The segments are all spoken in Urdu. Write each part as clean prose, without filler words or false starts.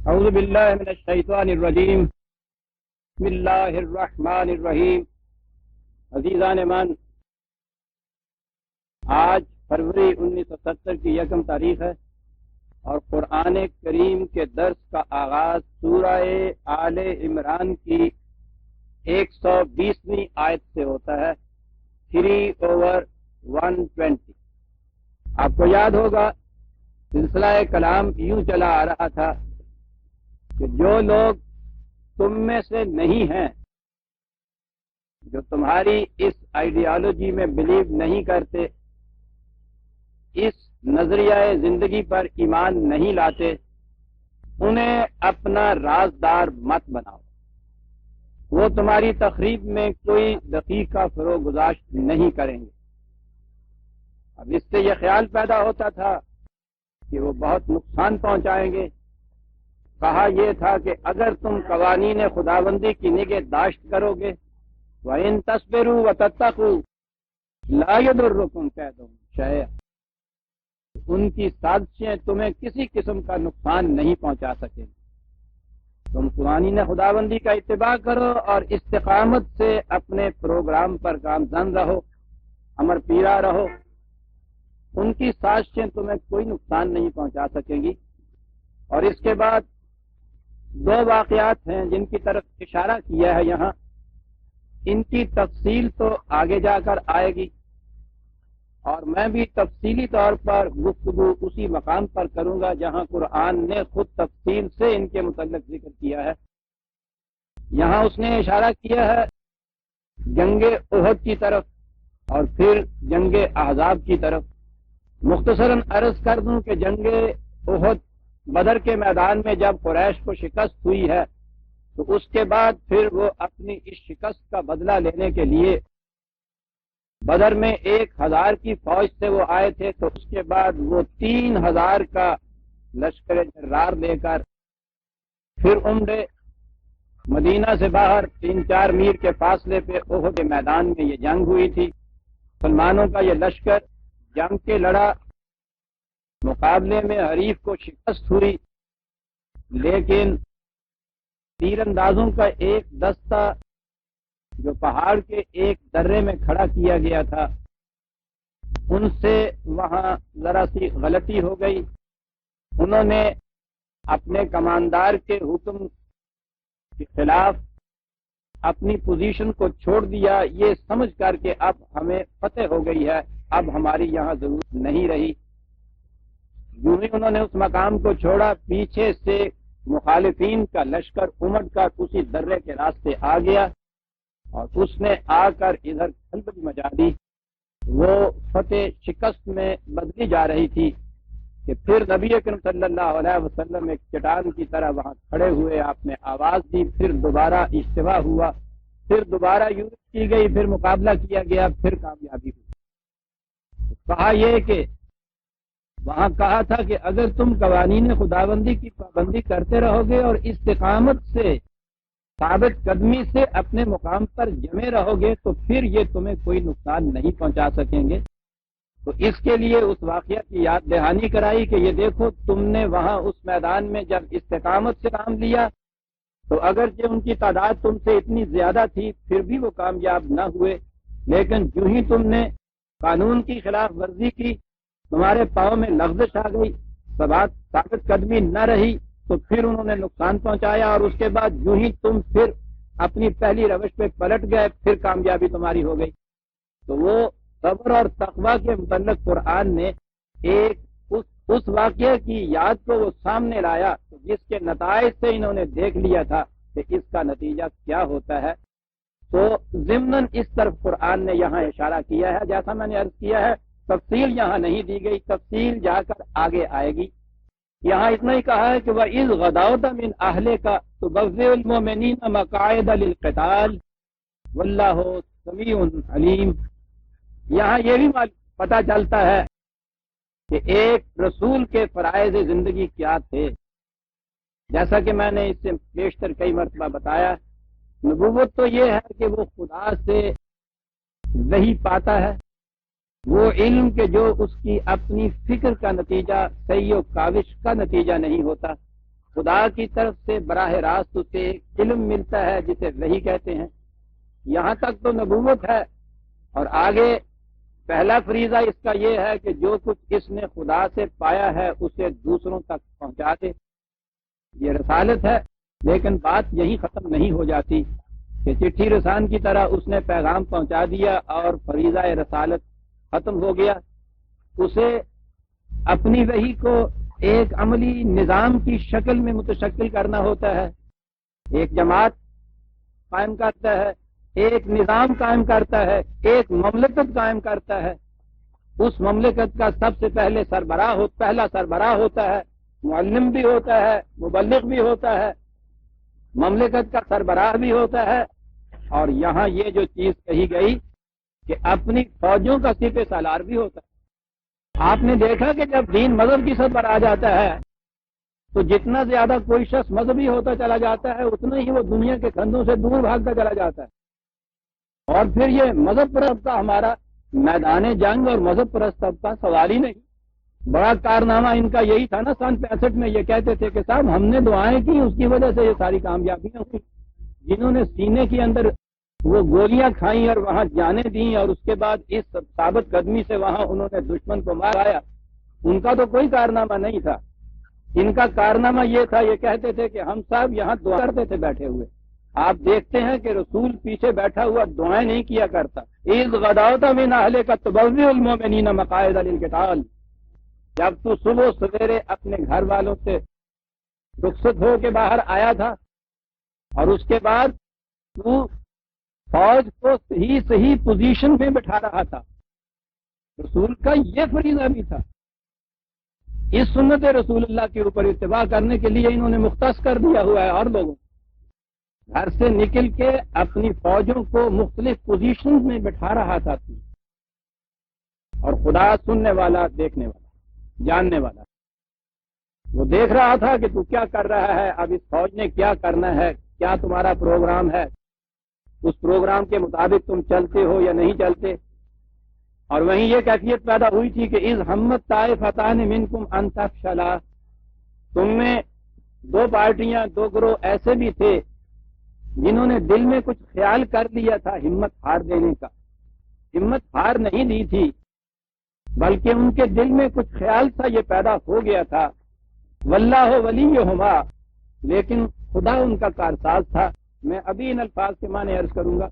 اعوذ باللہ من الشیطان الرجیم بسم اللہ الرحمن الرحیم۔ عزیزان من، آج فروری 1970 کی 1 تاریخ ہے اور قرآن کریم کے درس کا آغاز سورہ آل عمران کی 120ویں آیت سے ہوتا ہے، 3/120۔ آپ کو یاد ہوگا سلسلہ کلام یوں چلا آ رہا تھا کہ جو لوگ تم میں سے نہیں ہیں، جو تمہاری اس آئیڈیالوجی میں بلیو نہیں کرتے، اس نظریہ زندگی پر ایمان نہیں لاتے، انہیں اپنا رازدار مت بناؤ۔ وہ تمہاری تقریب میں کوئی دقیقہ فروغ گزاشت نہیں کریں گے۔ اب اس سے یہ خیال پیدا ہوتا تھا کہ وہ بہت نقصان پہنچائیں گے۔ کہا یہ تھا کہ اگر تم قوانین خداوندی کی نگہداشت کرو گے، وَإِن تَصْبِرُوا وَتَتَّقُوا لَا يَضُرُّكُمْ كَيْدُهُمْ شَيْئًا، ان کی سازشیں تمہیں کسی قسم کا نقصان نہیں پہنچا سکیں گے۔ تم قوانین خداوندی کا اتباع کرو اور استقامت سے اپنے پروگرام پر گامزن رہو، امر پیرا رہو، ان کی سازشیں تمہیں کوئی نقصان نہیں پہنچا سکیں گی۔ اور اس کے بعد 2 واقعات ہیں جن کی طرف اشارہ کیا ہے یہاں، ان کی تفصیل تو آگے جا کر آئے گی، اور میں بھی تفصیلی طور پر گفتگو اسی مقام پر کروں گا جہاں قرآن نے خود تفصیل سے ان کے متعلق ذکر کیا ہے۔ یہاں اس نے اشارہ کیا ہے جنگ احد کی طرف اور پھر جنگ احزاب کی طرف۔ مختصراً عرض کر دوں کہ جنگ احد بدر کے میدان میں جب قریش کو شکست ہوئی ہے تو اس کے بعد پھر وہ اپنی اس شکست کا بدلہ لینے کے لیے بدر میں 1000 کی فوج سے وہ آئے تھے، تو اس کے بعد وہ 3000 کا لشکر جرار لے کر پھر عمرے مدینہ سے باہر 3-4 میل کے فاصلے پہ احد کے میدان میں یہ جنگ ہوئی تھی۔ مسلمانوں کا یہ لشکر جنگ کے لڑا، مقابلے میں حریف کو شکست ہوئی، لیکن تیر اندازوں کا ایک دستہ جو پہاڑ کے ایک درے میں کھڑا کیا گیا تھا، ان سے وہاں ذرا سی غلطی ہو گئی۔ انہوں نے اپنے کماندار کے حکم کے خلاف اپنی پوزیشن کو چھوڑ دیا، یہ سمجھ کر کے اب ہمیں فتح ہو گئی ہے، اب ہماری یہاں ضرورت نہیں رہی۔ یوں ہی انہوں نے اس مقام کو چھوڑا، پیچھے سے مخالفین کا لشکر امٹ کر اسی درے کے راستے آ گیا اور اس نے آ کر ادھر کھلبلی مچا دی۔ وہ فتح شکست میں بدلی جا رہی تھی کہ پھر نبی اکرم صلی اللہ علیہ وسلم ایک چٹان کی طرح وہاں کھڑے ہوئے، آپ نے آواز دی، پھر دوبارہ اجتماع ہوا، پھر دوبارہ یورپ کی گئی، پھر مقابلہ کیا گیا، پھر کامیابی ہوئی۔ کہا یہ کہ وہاں کہا تھا کہ اگر تم قوانین خداوندی کی پابندی کرتے رہو گے اور استقامت سے، ثابت قدمی سے اپنے مقام پر جمے رہو گے تو پھر یہ تمہیں کوئی نقصان نہیں پہنچا سکیں گے۔ تو اس کے لیے اس واقعہ کی یاد دہانی کرائی کہ یہ دیکھو تم نے وہاں اس میدان میں جب استقامت سے کام لیا تو اگرچہ ان کی تعداد تم سے اتنی زیادہ تھی پھر بھی وہ کامیاب نہ ہوئے، لیکن جو ہی تم نے قانون کی خلاف ورزی کی، تمہارے پاؤں میں لغزش آ گئی، ثابت قدمی نہ رہی، تو پھر انہوں نے نقصان پہنچایا، اور اس کے بعد جو ہی تم پھر اپنی پہلی روش پہ پلٹ گئے پھر کامیابی تمہاری ہو گئی۔ تو وہ صبر اور تقوی کے متعلق قرآن نے ایک اس واقعے کی یاد کو وہ سامنے لایا جس کے نتائج سے انہوں نے دیکھ لیا تھا کہ اس کا نتیجہ کیا ہوتا ہے۔ تو ضمناً اس طرف قرآن نے یہاں اشارہ کیا ہے، جیسا میں نے عرض کیا ہے تفصیل یہاں نہیں دی گئی، تفصیل جا کر آگے آئے گی۔ یہاں اتنا ہی کہا ہے کہ وَإِذْ غَدَوْتَ مِنْ أَهْلِكَ تُبَوِّئُ الْمُؤْمِنِينَ مَقَاعِدَ لِلْقِتَالِ وَاللَّهُ سَمِيعٌ عَلِيمٌ۔ یہاں یہ بھی پتہ چلتا ہے کہ ایک رسول کے فرائض زندگی کیا تھے، جیسا کہ میں نے اس سے بیشتر کئی مرتبہ بتایا۔ نبوت تو یہ ہے کہ وہ خدا سے وحی پاتا ہے، وہ علم کے جو اس کی اپنی فکر کا نتیجہ، صحیح و کاوش کا نتیجہ نہیں ہوتا۔ خدا کی طرف سے براہ راست اسے ایک علم ملتا ہے جسے وحی کہتے ہیں، یہاں تک تو نبوت ہے، اور آگے پہلا فریضہ اس کا یہ ہے کہ جو کچھ اس نے خدا سے پایا ہے اسے دوسروں تک پہنچا دے، یہ رسالت ہے۔ لیکن بات یہی ختم نہیں ہو جاتی کہ چٹھی رسان کی طرح اس نے پیغام پہنچا دیا اور فریضہ رسالت ختم ہو گیا، اسے اپنی وحی کو ایک عملی نظام کی شکل میں متشکل کرنا ہوتا ہے، ایک جماعت قائم کرتا ہے، ایک نظام قائم کرتا ہے، ایک مملکت قائم کرتا ہے۔ اس مملکت کا سب سے پہلا سربراہ ہوتا ہے، معلم بھی ہوتا ہے، مبلغ بھی ہوتا ہے، مملکت کا سربراہ بھی ہوتا ہے، اور یہاں یہ جو چیز کہی گئی کہ اپنی فوجوں کا سپہ سالار بھی ہوتا ہے۔ آپ نے دیکھا کہ جب دین مذہب کی سطح پر آ جاتا ہے تو جتنا زیادہ کوئی شخص مذہبی ہوتا چلا جاتا ہے اتنا ہی وہ دنیا کے کندھوں سے دور بھاگتا چلا جاتا ہے، اور پھر یہ مذہب پرست کا ہمارا میدان جنگ اور مذہب پرست کا سوال ہی نہیں۔ بڑا کارنامہ ان کا یہی تھا نا، سن 65 میں یہ کہتے تھے کہ صاحب ہم نے دعائیں کی، اس کی وجہ سے یہ ساری کامیابیاں ہوئی۔ جنہوں نے سینے کے اندر وہ گولیاں کھائیں اور وہاں جانیں دیں اور اس کے بعد اس ثابت قدمی سے وہاں انہوں نے دشمن کو مارایا، ان کا تو کوئی کارنامہ نہیں تھا۔ ان کا کارنامہ یہ تھا، یہ کہتے تھے کہ ہم صاحب یہاں دعا کرتے تھے بیٹھے ہوئے۔ آپ دیکھتے ہیں کہ رسول پیچھے بیٹھا ہوا دعائیں نہیں کیا کرتا۔ اذ غدوت من اہلک تبوئ المؤمنین مقاعد للقتال، جب تو صبح سویرے اپنے گھر والوں سے رخصت ہو کے باہر آیا تھا اور اس کے بعد تو فوج کو صحیح پوزیشن میں بٹھا رہا تھا، رسول کا یہ فریضہ بھی تھا۔ اس سنت رسول اللہ کے اوپر اتباع کرنے کے لیے انہوں نے مختص کر دیا ہوا ہے، اور لوگوں گھر سے نکل کے اپنی فوجوں کو مختلف پوزیشن میں بٹھا رہا تھا، اور خدا سننے والا، دیکھنے والا، جاننے والا، وہ دیکھ رہا تھا کہ تو کیا کر رہا ہے، اب اس فوج نے کیا کرنا ہے، کیا تمہارا پروگرام ہے، اس پروگرام کے مطابق تم چلتے ہو یا نہیں چلتے۔ اور وہیں یہ کیفیت پیدا ہوئی تھی کہ اذ ہمت طائفتان منکم ان تفشلا، تم میں دو پارٹیاں، دو گروہ ایسے بھی تھے جنہوں نے دل میں کچھ خیال کر لیا تھا ہمت ہار دینے کا، ہمت ہار نہیں دی تھی بلکہ ان کے دل میں کچھ خیال تھا، یہ پیدا ہو گیا تھا، واللہ ولیہما، لیکن خدا ان کا کارساز تھا۔ میں ابھی ان الفاظ کے معنی عرض کروں گا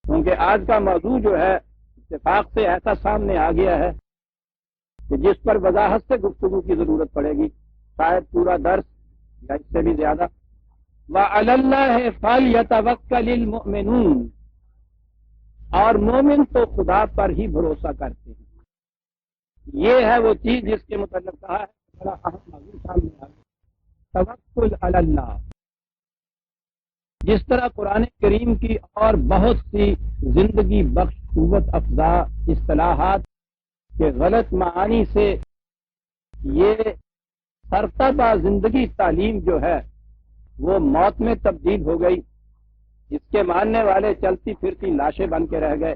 کیونکہ آج کا موضوع جو ہے اتفاق سے ایسا سامنے آ گیا ہے کہ جس پر وضاحت سے گفتگو کی ضرورت پڑے گی، شاید پورا درس یا اس سے بھی زیادہ۔ وَعَلَى اللَّهِ فَلْيَتَوَكَّلِ الْمُؤْمِنُونَ، اور مومن تو خدا پر ہی بھروسہ کرتے ہیں۔ یہ ہے وہ چیز جس کے متعلق کہا ہے، بڑا اہم موضوع سامنے آ گیا، توکل علی اللہ۔ جس طرح قرآن کریم کی اور بہت سی زندگی بخش قوت افزا اصطلاحات کے غلط معانی سے یہ سرتابہ زندگی تعلیم جو ہے وہ موت میں تبدیل ہو گئی، اس کے ماننے والے چلتی پھرتی لاشیں بن کے رہ گئے،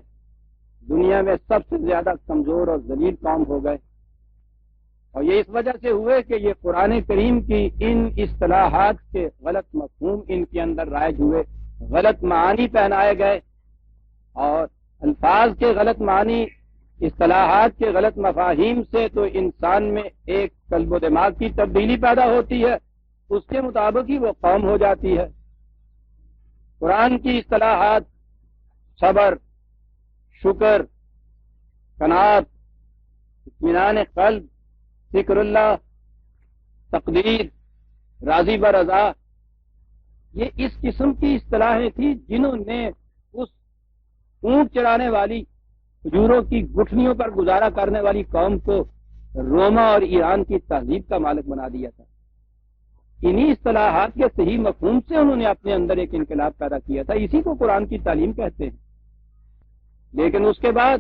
دنیا میں سب سے زیادہ کمزور اور ذلیل قوم ہو گئے، اور یہ اس وجہ سے ہوئے کہ یہ قرآن کریم کی ان اصطلاحات کے غلط مفہوم ان کے اندر رائج ہوئے، غلط معانی پہنائے گئے، اور الفاظ کے غلط معنی، اصطلاحات کے غلط مفاہیم سے تو انسان میں ایک قلب و دماغ کی تبدیلی پیدا ہوتی ہے، اس کے مطابق ہی وہ قوم ہو جاتی ہے۔ قرآن کی اصطلاحات صبر، شکر، قناعت، اطمینان قلب، ذکر اللہ، تقدیر، راضی برضا، یہ اس قسم کی اصطلاحیں تھیں جنہوں نے اس اونٹ چرانے والی، کھجوروں کی گٹھلیوں پر گزارا کرنے والی قوم کو روما اور ایران کی تہذیب کا مالک بنا دیا تھا۔ انہی اصطلاحات کے صحیح مفہوم سے انہوں نے اپنے اندر ایک انقلاب پیدا کیا تھا، اسی کو قرآن کی تعلیم کہتے ہیں۔ لیکن اس کے بعد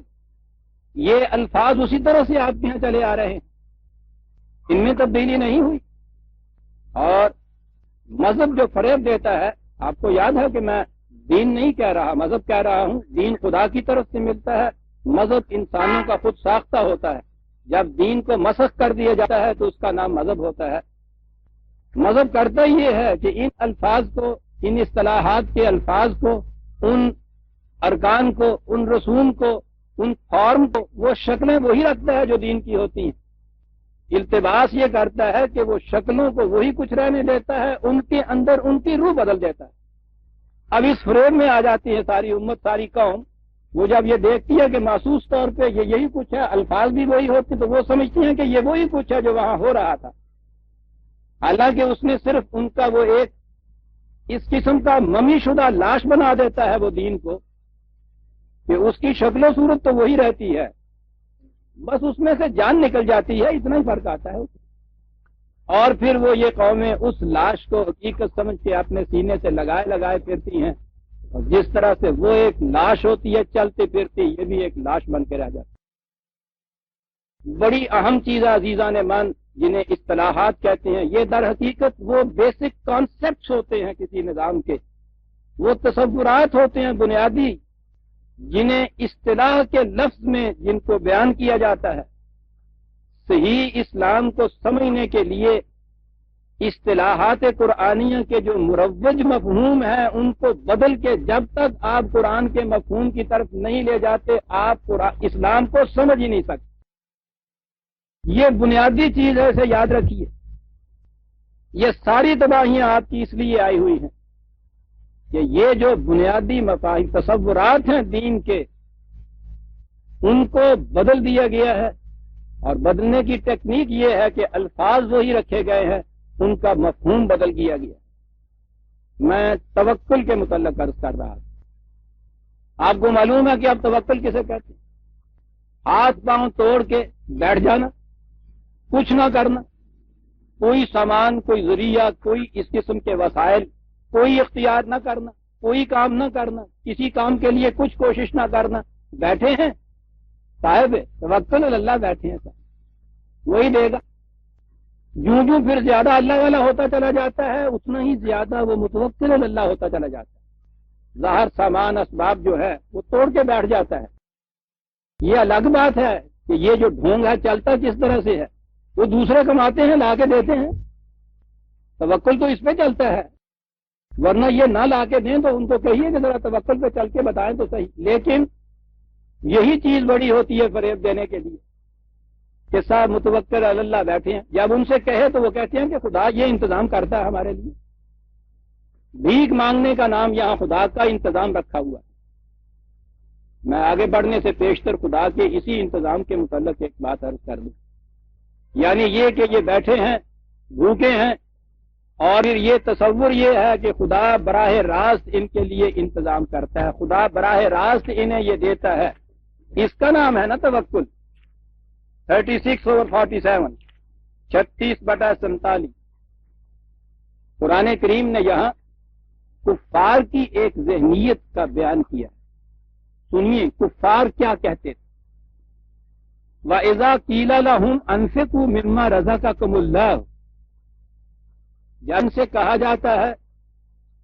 یہ الفاظ اسی طرح سے آپ کے یہاں چلے آ رہے ہیں، ان میں تبدیلی نہیں ہوئی۔ اور مذہب جو فریب دیتا ہے، آپ کو یاد ہے کہ میں دین نہیں کہہ رہا، مذہب کہہ رہا ہوں، دین خدا کی طرف سے ملتا ہے، مذہب انسانوں کا خود ساختہ ہوتا ہے، جب دین کو مسخ کر دیا جاتا ہے تو اس کا نام مذہب ہوتا ہے۔ مذہب کرتا یہ ہے کہ ان الفاظ کو، ان اصطلاحات کے الفاظ کو، ان ارکان کو، ان رسوم کو، ان فارم کو، وہ شکلیں وہی رکھتا ہے جو دین کی ہوتی ہیں. التباس یہ کرتا ہے کہ وہ شکلوں کو وہی کچھ رہنے دیتا ہے، ان کے اندر ان کی روح بدل دیتا ہے. اب اس فریب میں آ جاتی ہے ساری امت، ساری قوم. وہ جب یہ دیکھتی ہے کہ محسوس طور پہ یہی کچھ ہے، الفاظ بھی وہی ہوتے، تو وہ سمجھتی ہیں کہ یہ وہی کچھ ہے جو وہاں ہو رہا تھا. حالانکہ اس نے صرف ان کا وہ ایک اس قسم کا ممی شدہ لاش بنا دیتا ہے وہ دین کو، کہ اس کی شکل و صورت تو وہی رہتی ہے، بس اس میں سے جان نکل جاتی ہے، اتنا ہی فرق آتا ہے. اور پھر وہ یہ قومیں اس لاش کو حقیقت سمجھ کے اپنے سینے سے لگائے لگائے پھرتی ہیں، اور جس طرح سے وہ ایک لاش ہوتی ہے چلتی پھرتی، یہ بھی ایک لاش بن کے رہ جاتی. بڑی اہم چیز عزیزان من جنہیں اصطلاحات کہتے ہیں، یہ در حقیقت وہ بیسک کانسیپٹس ہوتے ہیں کسی نظام کے، وہ تصورات ہوتے ہیں بنیادی، جنہیں اصطلاح کے لفظ میں جن کو بیان کیا جاتا ہے. صحیح اسلام کو سمجھنے کے لیے اصطلاحات قرآنیہ کے جو مروج مفہوم ہیں ان کو بدل کے جب تک آپ قرآن کے مفہوم کی طرف نہیں لے جاتے، آپ اسلام کو سمجھ ہی نہیں سکتے. یہ بنیادی چیز ہے، اسے یاد رکھیے. یہ ساری تباہیاں آپ کی اس لیے آئی ہوئی ہیں کہ یہ جو بنیادی مفاہیم تصورات ہیں دین کے، ان کو بدل دیا گیا ہے. اور بدلنے کی ٹیکنیک یہ ہے کہ الفاظ وہی رکھے گئے ہیں، ان کا مفہوم بدل دیا گیا. میں توکل کے متعلق عرض کر رہا تھا. آپ کو معلوم ہے کہ اب توکل کسے کہتے ہیں؟ ہاتھ پاؤں توڑ کے بیٹھ جانا، کچھ نہ کرنا، کوئی سامان، کوئی ذریعہ، کوئی اس قسم کے وسائل، کوئی اختیار نہ کرنا، کوئی کام نہ کرنا، کسی کام کے لیے کچھ کوشش نہ کرنا. بیٹھے ہیں صاحب توکل اللہ، بیٹھے ہیں صاحب، وہی دے گا. جو پھر زیادہ اللہ والا ہوتا چلا جاتا ہے، اتنا ہی زیادہ وہ متوکل اللہ ہوتا چلا جاتا ہے. ظاہر سامان اسباب جو ہے وہ توڑ کے بیٹھ جاتا ہے. یہ الگ بات ہے کہ یہ جو ڈھونگ ہے چلتا کس طرح سے ہے، وہ دوسرے کماتے ہیں لا کے دیتے ہیں. توکل تو اس پہ چلتا ہے، ورنہ یہ نہ لا کے دیں تو ان کو کہیے کہ ذرا توکل پہ چل کے بتائیں تو صحیح. لیکن یہی چیز بڑی ہوتی ہے فریب دینے کے لیے کہ صاحب متوکل اللہ بیٹھے ہیں. جب ان سے کہے تو وہ کہتے ہیں کہ خدا یہ انتظام کرتا ہے ہمارے لیے. بھیک مانگنے کا نام یہاں خدا کا انتظام رکھا ہوا ہے. میں آگے بڑھنے سے پیشتر خدا کے اسی انتظام کے متعلق ایک بات عرض کر دوں. یعنی یہ کہ یہ بیٹھے ہیں، بھوکے ہیں، اور یہ تصور یہ ہے کہ خدا براہ راست ان کے لیے انتظام کرتا ہے، خدا براہ راست انہیں یہ دیتا ہے. اس کا نام ہے نا توکل. 36/47، 36/47. قرآن کریم نے یہاں کفار کی ایک ذہنیت کا بیان کیا. سنیے کفار کیا کہتے تھے. وَإِذَا قِيلَ لَهُمْ أَنفِقُوا مِمَّا رَزَقَكُمُ اللَّهُ، جب سے کہا جاتا ہے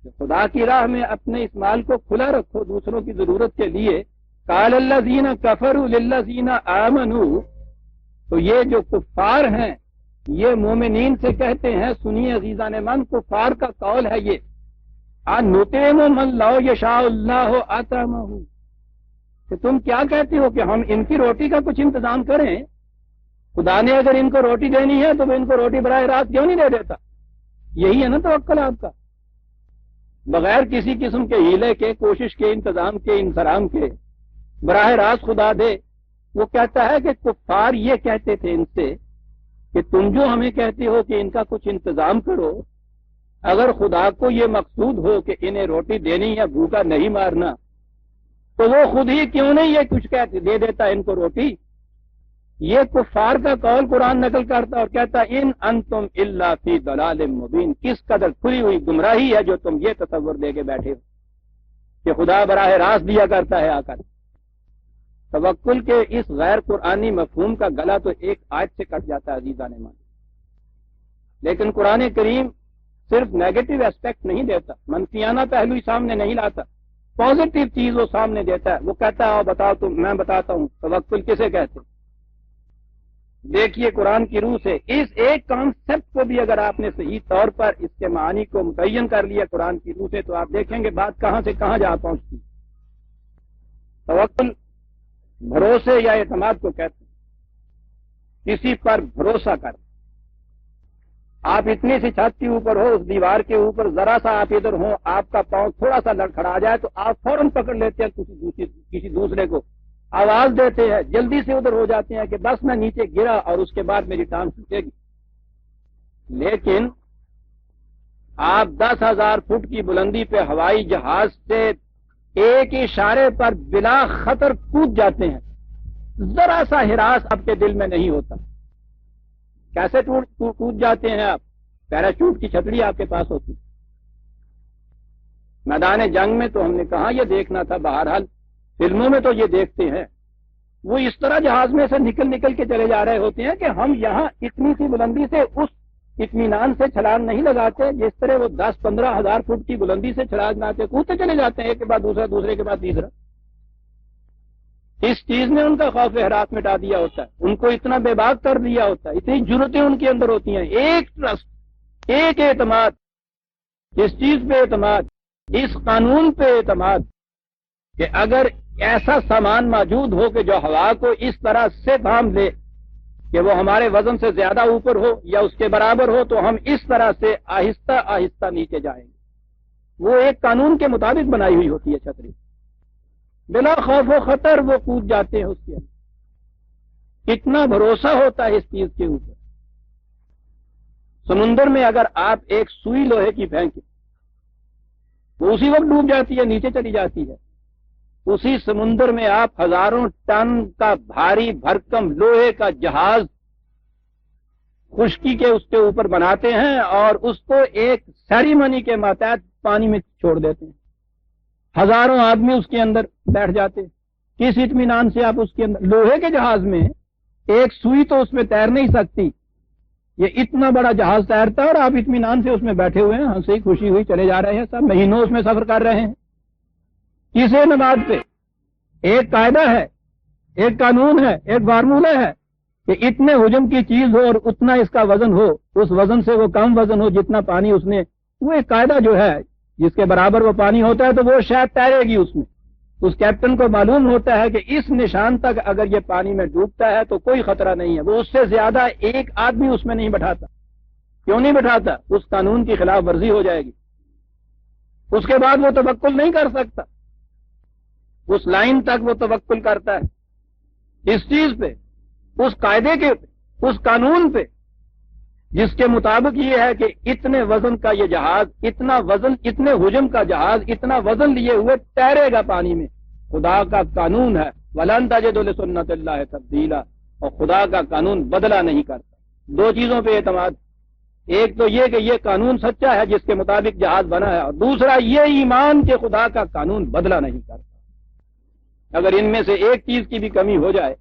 کہ خدا کی راہ میں اپنے اس مال کو کھلا رکھو دوسروں کی ضرورت کے لیے، قال الذین کفروا للذین آمنوا، تو یہ جو کفار ہیں یہ مومنین سے کہتے ہیں. سنیے عزیزان من، کفار کا قول ہے یہ، أَنُطْعِمُ مَن لَّوْ يَشَاءُ اللَّهُ أَطْعَمَهُ، کہ تم کیا کہتے ہو کہ ہم ان کی روٹی کا کچھ انتظام کریں؟ خدا نے اگر ان کو روٹی دینی ہے تو وہ ان کو روٹی براہ راست کیوں نہیں دے دیتا؟ یہی ہے نا توکل آپ کا. بغیر کسی قسم کے ہیلے کے، کوشش کے، انتظام کے، انصرام کے، براہ راست خدا دے. وہ کہتا ہے کہ کفار یہ کہتے تھے ان سے کہ تم جو ہمیں کہتے ہو کہ ان کا کچھ انتظام کرو، اگر خدا کو یہ مقصود ہو کہ انہیں روٹی دینی یا بھوکا نہیں مارنا، تو وہ خود ہی کیوں نہیں یہ کچھ کہتے دے دیتا ان کو روٹی. یہ کفار کا قول قرآن نقل کرتا اور کہتا ان انتم الا فی ضلال مبین، کس قدر کھلی ہوئی گمراہی ہے جو تم یہ تصور دے کے بیٹھے ہو کہ خدا براہ راست دیا کرتا ہے آ کر. توکل کے اس غیر قرآنی مفہوم کا گلا تو ایک آیت سے کٹ جاتا ہے عزیزان مان. لیکن قرآن کریم صرف نیگیٹو ایسپیکٹ نہیں دیتا، منفیانہ پہلو ہی سامنے نہیں لاتا، پازیٹو چیز وہ سامنے دیتا ہے. وہ کہتا ہے بتاؤ تم، میں بتاتا ہوں توکل کسے کہتے. دیکھیے قرآن کی روح سے اس ایک کانسیپٹ کو بھی اگر آپ نے صحیح طور پر اس کے معنی کو متعین کر لیا قرآن کی روح سے تو آپ دیکھیں گے بات کہاں سے کہاں جا پہنچتی. توکل بھروسے یا اعتماد کو کہتے ہیں. کسی پر بھروسہ کر. آپ اتنی سی چھت کے اوپر ہو اس دیوار کے اوپر ذرا سا آپ ادھر ہوں آپ کا پاؤں تھوڑا سا لڑکھڑا جائے تو آپ فوراً پکڑ لیتے ہیں کسی دوسرے کو آواز دیتے ہیں جلدی سے ادھر ہو جاتے ہیں کہ بس میں نیچے گرا اور اس کے بعد میری ٹانگ ٹوٹے گی. لیکن آپ 10,000 فٹ کی بلندی پہ ہوائی جہاز سے ایک اشارے پر بلا خطر کود جاتے ہیں. ذرا سا ہراس آپ کے دل میں نہیں ہوتا. کیسے کود جاتے ہیں آپ؟ پیراچوٹ کی چھتری آپ کے پاس ہوتی. میدان جنگ میں تو ہم نے کہاں یہ دیکھنا تھا. بہرحال فلموں میں تو یہ دیکھتے ہیں. وہ اس طرح جہاز میں سے نکل کے چلے جا رہے ہوتے ہیں کہ ہم یہاں اتنی سی بلندی سے اس اطمینان سے چھلانگ نہیں لگاتے جس طرح وہ 10-15 ہزار فٹ کی بلندی سے چھلانگ لگاتے کودتے چلے جاتے ہیں ایک کے بعد دوسرا دوسرے کے بعد تیسرا. اس چیز نے ان کا خوف ہراس مٹا دیا ہوتا ہے. ان کو اتنا بے باک کر دیا ہوتا ہے. اتنی جرتیں ان کے اندر ہوتی ہیں. ایک ٹرسٹ ایک اعتماد. اس چیز پہ اعتماد اس قانون پہ اعتماد کہ اگر ایسا سامان موجود ہو کہ جو ہوا کو اس طرح سے تھام لے کہ وہ ہمارے وزن سے زیادہ اوپر ہو یا اس کے برابر ہو تو ہم اس طرح سے آہستہ آہستہ نیچے جائیں گے. وہ ایک قانون کے مطابق بنائی ہوئی ہوتی ہے چھتری. بلا خوف و خطر وہ کود جاتے ہیں اس کے اندر. کتنا بھروسہ ہوتا ہے اس چیز کے اوپر. سمندر میں اگر آپ ایک سوئی لوہے کی پھینکیں وہ اسی وقت ڈوب جاتی ہے نیچے چلی جاتی ہے. اسی سمندر میں آپ ہزاروں ٹن کا بھاری بھرکم لوہے کا جہاز خشکی کے اس کے اوپر بناتے ہیں اور اس کو ایک سیریمنی کے ماتحت پانی میں چھوڑ دیتے ہیں. ہزاروں آدمی اس کے اندر بیٹھ جاتے ہیں. کس اطمینان سے آپ اس کے اندر لوہے کے جہاز میں ایک سوئی تو اس میں تیر نہیں سکتی. یہ اتنا بڑا جہاز تیرتا ہے اور آپ اطمینان سے اس میں بیٹھے ہوئے ہیں ہنسی خوشی ہوئی چلے جا رہے ہیں. سب مہینوں اس میں سفر کر رہے ہیں. کس اعتماد پہ؟ ایک قاعدہ ہے ایک قانون ہے ایک فارمولہ ہے کہ اتنے حجم کی چیز ہو اور اتنا اس کا وزن ہو. اس وزن سے وہ کم وزن ہو جتنا پانی اس نے. وہ ایک قاعدہ جو ہے جس کے برابر وہ پانی ہوتا ہے تو وہ شاید تیرے گی اس میں. اس کیپٹن کو معلوم ہوتا ہے کہ اس نشان تک اگر یہ پانی میں ڈوبتا ہے تو کوئی خطرہ نہیں ہے. وہ اس سے زیادہ ایک آدمی اس میں نہیں بٹھاتا. کیوں نہیں بٹھاتا؟ اس قانون کی خلاف ورزی ہو جائے گی. اس کے بعد وہ توکل نہیں کر سکتا. اس لائن تک وہ توکل کرتا ہے اس چیز پہ اس قاعدے کے اس قانون پہ جس کے مطابق یہ ہے کہ اتنے وزن کا یہ جہاز اتنا وزن اتنے حجم کا جہاز اتنا وزن لیے ہوئے تیرے گا پانی میں. خدا کا قانون ہے وَلَن تَجِدَ لِسُنَّتِ اللَّهِ تَبْدِيلًا. اور خدا کا قانون بدلا نہیں کرتا. دو چیزوں پہ اعتماد. ایک تو یہ کہ یہ قانون سچا ہے جس کے مطابق جہاز بنا ہے اور دوسرا یہ ایمان کہ خدا کا قانون بدلا نہیں کرتا. اگر ان میں سے ایک چیز کی بھی کمی ہو جائے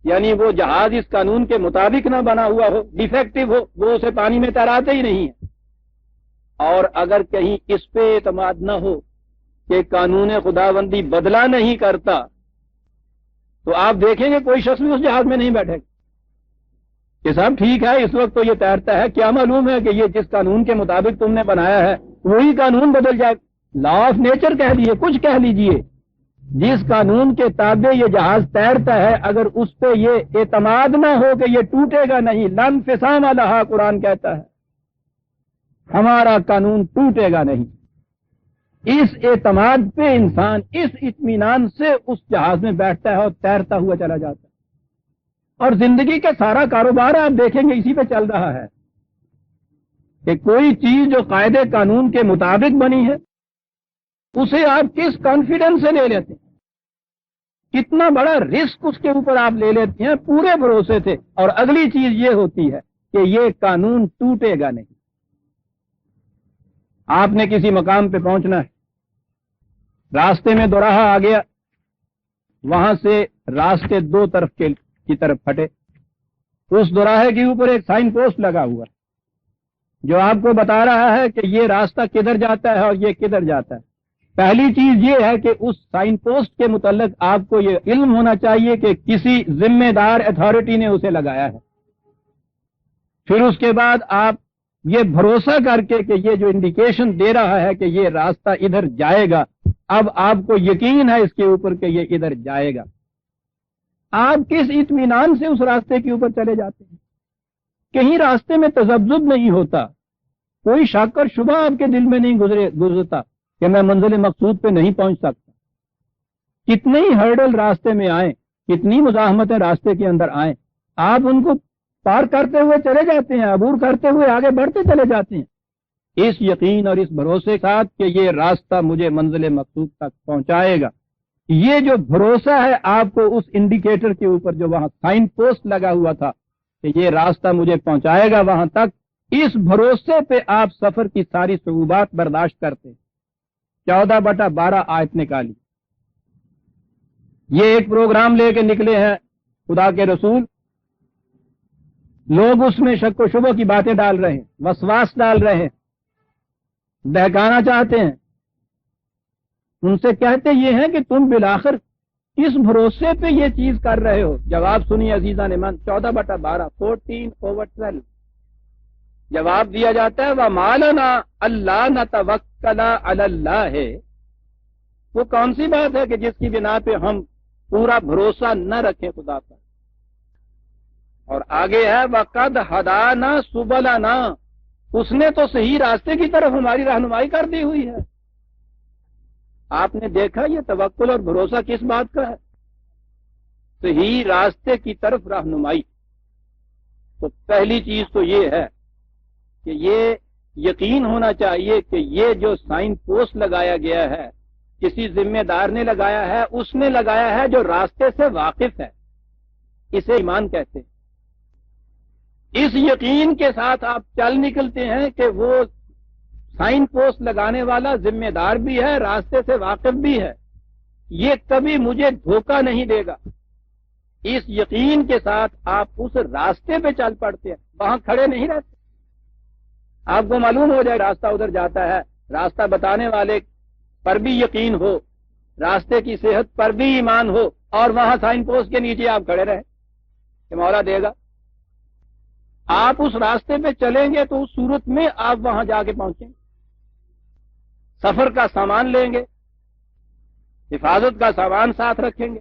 یعنی وہ جہاز اس قانون کے مطابق نہ بنا ہوا ہو ڈیفیکٹو ہو وہ اسے پانی میں تیراتے ہی نہیں ہے. اور اگر کہیں اس پہ اعتماد نہ ہو کہ قانون خداوندی بدلا نہیں کرتا تو آپ دیکھیں گے کوئی شخص بھی اس جہاز میں نہیں بیٹھے گا کہ صاحب ٹھیک ہے اس وقت تو یہ تیرتا ہے. کیا معلوم ہے کہ یہ جس قانون کے مطابق تم نے بنایا ہے وہی قانون بدل جائے. لا آف نیچر کہہ لیجیے کچھ کہہ لیجیے جس قانون کے تابع یہ جہاز تیرتا ہے اگر اس پہ یہ اعتماد نہ ہو کہ یہ ٹوٹے گا نہیں. لا انفصام لہا قرآن کہتا ہے ہمارا قانون ٹوٹے گا نہیں. اس اعتماد پہ انسان اس اطمینان سے اس جہاز میں بیٹھتا ہے اور تیرتا ہوا چلا جاتا ہے. اور زندگی کا سارا کاروبار آپ دیکھیں گے اسی پہ چل رہا ہے کہ کوئی چیز جو قاعدے قانون کے مطابق بنی ہے اسے آپ کس کانفیڈنس سے لے لیتے ہیں. کتنا بڑا رسک اس کے اوپر آپ لے لیتے ہیں پورے بھروسے سے. اور اگلی چیز یہ ہوتی ہے کہ یہ قانون ٹوٹے گا نہیں. آپ نے کسی مقام پہ پہنچنا ہے راستے میں دوراہا آ گیا وہاں سے راستے دو طرف کی طرف پھٹے. اس دوراہے کے اوپر ایک سائن پوسٹ لگا ہوا ہے جو آپ کو بتا رہا ہے کہ یہ راستہ کدھر جاتا ہے اور یہ کدھر جاتا ہے. پہلی چیز یہ ہے کہ اس سائن پوسٹ کے متعلق آپ کو یہ علم ہونا چاہیے کہ کسی ذمہ دار اتھارٹی نے اسے لگایا ہے. پھر اس کے بعد آپ یہ بھروسہ کر کے کہ یہ جو انڈیکیشن دے رہا ہے کہ یہ راستہ ادھر جائے گا، اب آپ کو یقین ہے اس کے اوپر کہ یہ ادھر جائے گا، آپ کس اطمینان سے اس راستے کے اوپر چلے جاتے ہیں؟ کہیں راستے میں تذبذب نہیں ہوتا، کوئی شک اور شبہ آپ کے دل میں نہیں گزرتا کہ میں منزل مقصود پہ نہیں پہنچ سکتا۔ کتنے ہی ہرڈل راستے میں آئیں، کتنی مزاحمتیں راستے کے اندر آئیں، آپ ان کو پار کرتے ہوئے چلے جاتے ہیں، عبور کرتے ہوئے آگے بڑھتے چلے جاتے ہیں، اس یقین اور اس بھروسے کے ساتھ کہ یہ راستہ مجھے منزل مقصود تک پہنچائے گا۔ یہ جو بھروسہ ہے آپ کو اس انڈیکیٹر کے اوپر جو وہاں سائن پوسٹ لگا ہوا تھا کہ یہ راستہ مجھے پہنچائے گا وہاں تک، اس بھروسے پہ آپ سفر کی ساری صعوبات برداشت کرتے۔ 14/12 آیت نکالی۔ یہ ایک پروگرام لے کے نکلے ہیں خدا کے رسول، لوگ اس میں شک و شبہ کی باتیں ڈال رہے ہیں، وسواس ڈال رہے ہیں، بہکانا چاہتے ہیں۔ ان سے کہتے یہ ہیں کہ تم بالآخر اس بھروسے پہ یہ چیز کر رہے ہو۔ جواب سنیے عزیزان من، 14/12 14/12 جواب دیا جاتا ہے وَمَا لَنَا أَلَّا نَتَوَكَّلَ عَلَى اللَّهِ۔ وہ کون سی بات ہے کہ جس کی بنا پہ ہم پورا بھروسہ نہ رکھیں خدا پر؟ اور آگے ہے وَقَدْ هَدَانَا سُبُلَنَا، اس نے تو صحیح راستے کی طرف ہماری رہنمائی کر دی ہوئی ہے۔ آپ نے دیکھا یہ توکل اور بھروسہ کس بات کا ہے؟ صحیح راستے کی طرف رہنمائی۔ تو پہلی چیز تو یہ ہے کہ یہ یقین ہونا چاہیے کہ یہ جو سائن پوسٹ لگایا گیا ہے کسی ذمہ دار نے لگایا ہے، اس نے لگایا ہے جو راستے سے واقف ہے، اسے ایمان کہتے ہیں۔ اس یقین کے ساتھ آپ چل نکلتے ہیں کہ وہ سائن پوسٹ لگانے والا ذمہ دار بھی ہے، راستے سے واقف بھی ہے، یہ کبھی مجھے دھوکہ نہیں دے گا۔ اس یقین کے ساتھ آپ اس راستے پہ چل پڑتے ہیں، وہاں کھڑے نہیں رہتے۔ آپ کو معلوم ہو جائے راستہ ادھر جاتا ہے، راستہ بتانے والے پر بھی یقین ہو، راستے کی صحت پر بھی ایمان ہو، اور وہاں سائن پوسٹ کے نیچے آپ کھڑے رہیں کہ مولا دے گا۔ آپ اس راستے پہ چلیں گے تو اس صورت میں آپ وہاں جا کے پہنچیں گے، سفر کا سامان لیں گے، حفاظت کا سامان ساتھ رکھیں گے،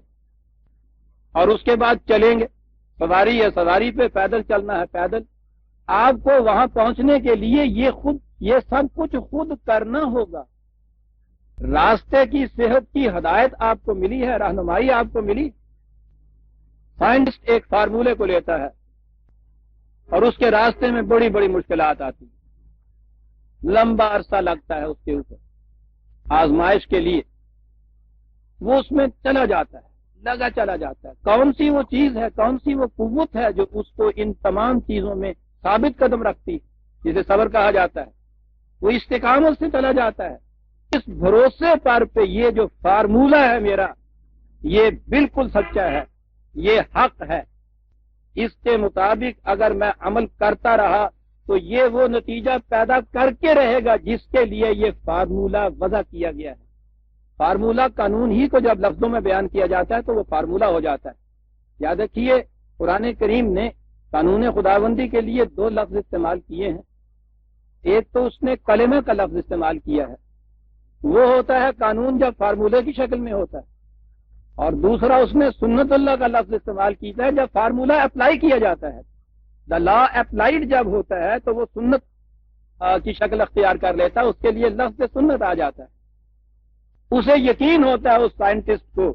اور اس کے بعد چلیں گے۔ سواری ہے سواری پہ، پیدل چلنا ہے پیدل۔ آپ کو وہاں پہنچنے کے لیے یہ سب کچھ خود کرنا ہوگا۔ راستے کی صحت کی ہدایت آپ کو ملی ہے، رہنمائی آپ کو ملی۔ سائنٹسٹ ایک فارمولے کو لیتا ہے اور اس کے راستے میں بڑی بڑی مشکلات آتی ہیں، لمبا عرصہ لگتا ہے اس کے اوپر آزمائش کے لیے، وہ اس میں چلا جاتا ہے، لگا چلا جاتا ہے۔ کون سی وہ چیز ہے، کون سی وہ قوت ہے جو اس کو ان تمام چیزوں میں ثابت قدم رکھتی، جسے صبر کہا جاتا ہے، وہ استقامت سے چلا جاتا ہے۔ اس بھروسے پر پہ یہ جو فارمولہ ہے میرا، یہ بالکل سچا ہے، یہ حق ہے، اس کے مطابق اگر میں عمل کرتا رہا تو یہ وہ نتیجہ پیدا کر کے رہے گا جس کے لیے یہ فارمولہ وضع کیا گیا ہے۔ فارمولہ قانون ہی کو جب لفظوں میں بیان کیا جاتا ہے تو وہ فارمولہ ہو جاتا ہے۔ یاد رکھیے قرآن کریم نے قانون خداوندی کے لیے 2 لفظ استعمال کیے ہیں۔ ایک تو اس نے کلمہ کا لفظ استعمال کیا ہے، وہ ہوتا ہے قانون جب فارمولے کی شکل میں ہوتا ہے، اور دوسرا اس نے سنت اللہ کا لفظ استعمال کیا ہے جب فارمولہ اپلائی کیا جاتا ہے۔ دا لا اپلائیڈ جب ہوتا ہے تو وہ سنت کی شکل اختیار کر لیتا ہے، اس کے لیے لفظ سنت آ جاتا ہے۔ اسے یقین ہوتا ہے اس سائنٹسٹ کو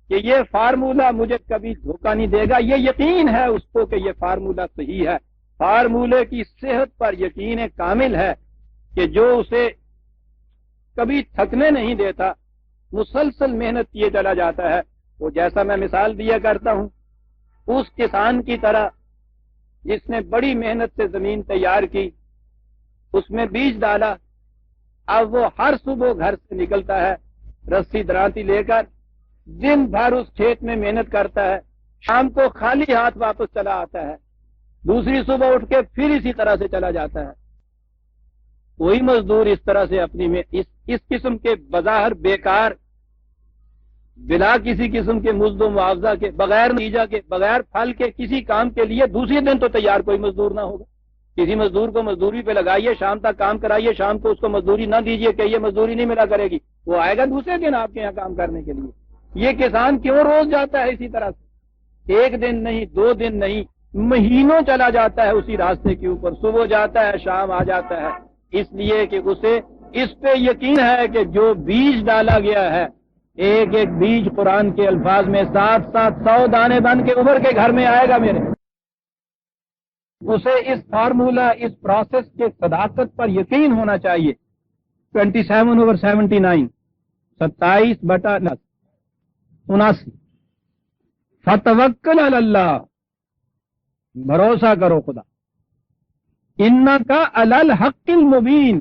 کہ یہ فارمولہ مجھے کبھی دھوکہ نہیں دے گا، یہ یقین ہے اس کو کہ یہ فارمولہ صحیح ہے، فارمولے کی صحت پر یقین کامل ہے کہ جو اسے کبھی تھکنے نہیں دیتا، مسلسل محنت کیے چلا جاتا ہے۔ وہ جیسا میں مثال دیا کرتا ہوں اس کسان کی طرح جس نے بڑی محنت سے زمین تیار کی، اس میں بیج ڈالا، اب وہ ہر صبح گھر سے نکلتا ہے رسی درانتی لے کر، دن بھر اس کھیت میں محنت کرتا ہے، شام کو خالی ہاتھ واپس چلا آتا ہے، دوسری صبح اٹھ کے پھر اسی طرح سے چلا جاتا ہے۔ کوئی مزدور اس طرح سے اپنی میں اس قسم کے بظاہر بیکار، بلا کسی قسم کے مزد و معاوضہ کے، بغیر نتیجہ کے، بغیر پھل کے کسی کام کے لیے دوسرے دن تو تیار کوئی مزدور نہ ہوگا۔ کسی مزدور کو مزدوری پہ لگائیے، شام تک کام کرائیے، شام کو اس کو مزدوری نہ دیجیے کہ یہ مزدوری نہیں ملا کرے گی، وہ آئے گا دوسرے دن آپ کے یہاں کام کرنے کے لیے۔ یہ کسان کیوں روز جاتا ہے اسی طرح سے؟ ایک دن نہیں، 2 دن نہیں، مہینوں چلا جاتا ہے اسی راستے کے اوپر، صبح جاتا ہے شام آ جاتا ہے، اس لیے کہ اسے اس پہ یقین ہے کہ جو بیج ڈالا گیا ہے، ایک ایک بیج قرآن کے الفاظ میں 700 دانے بن کے ابھر کے گھر میں آئے گا میرے۔ اسے اس فارمولا، اس پروسیس کے صداقت پر یقین ہونا چاہیے۔ 27/79 27/79 فتوکل علی اللہ، بھروسہ کرو خدا، انکا علی الحق المبین،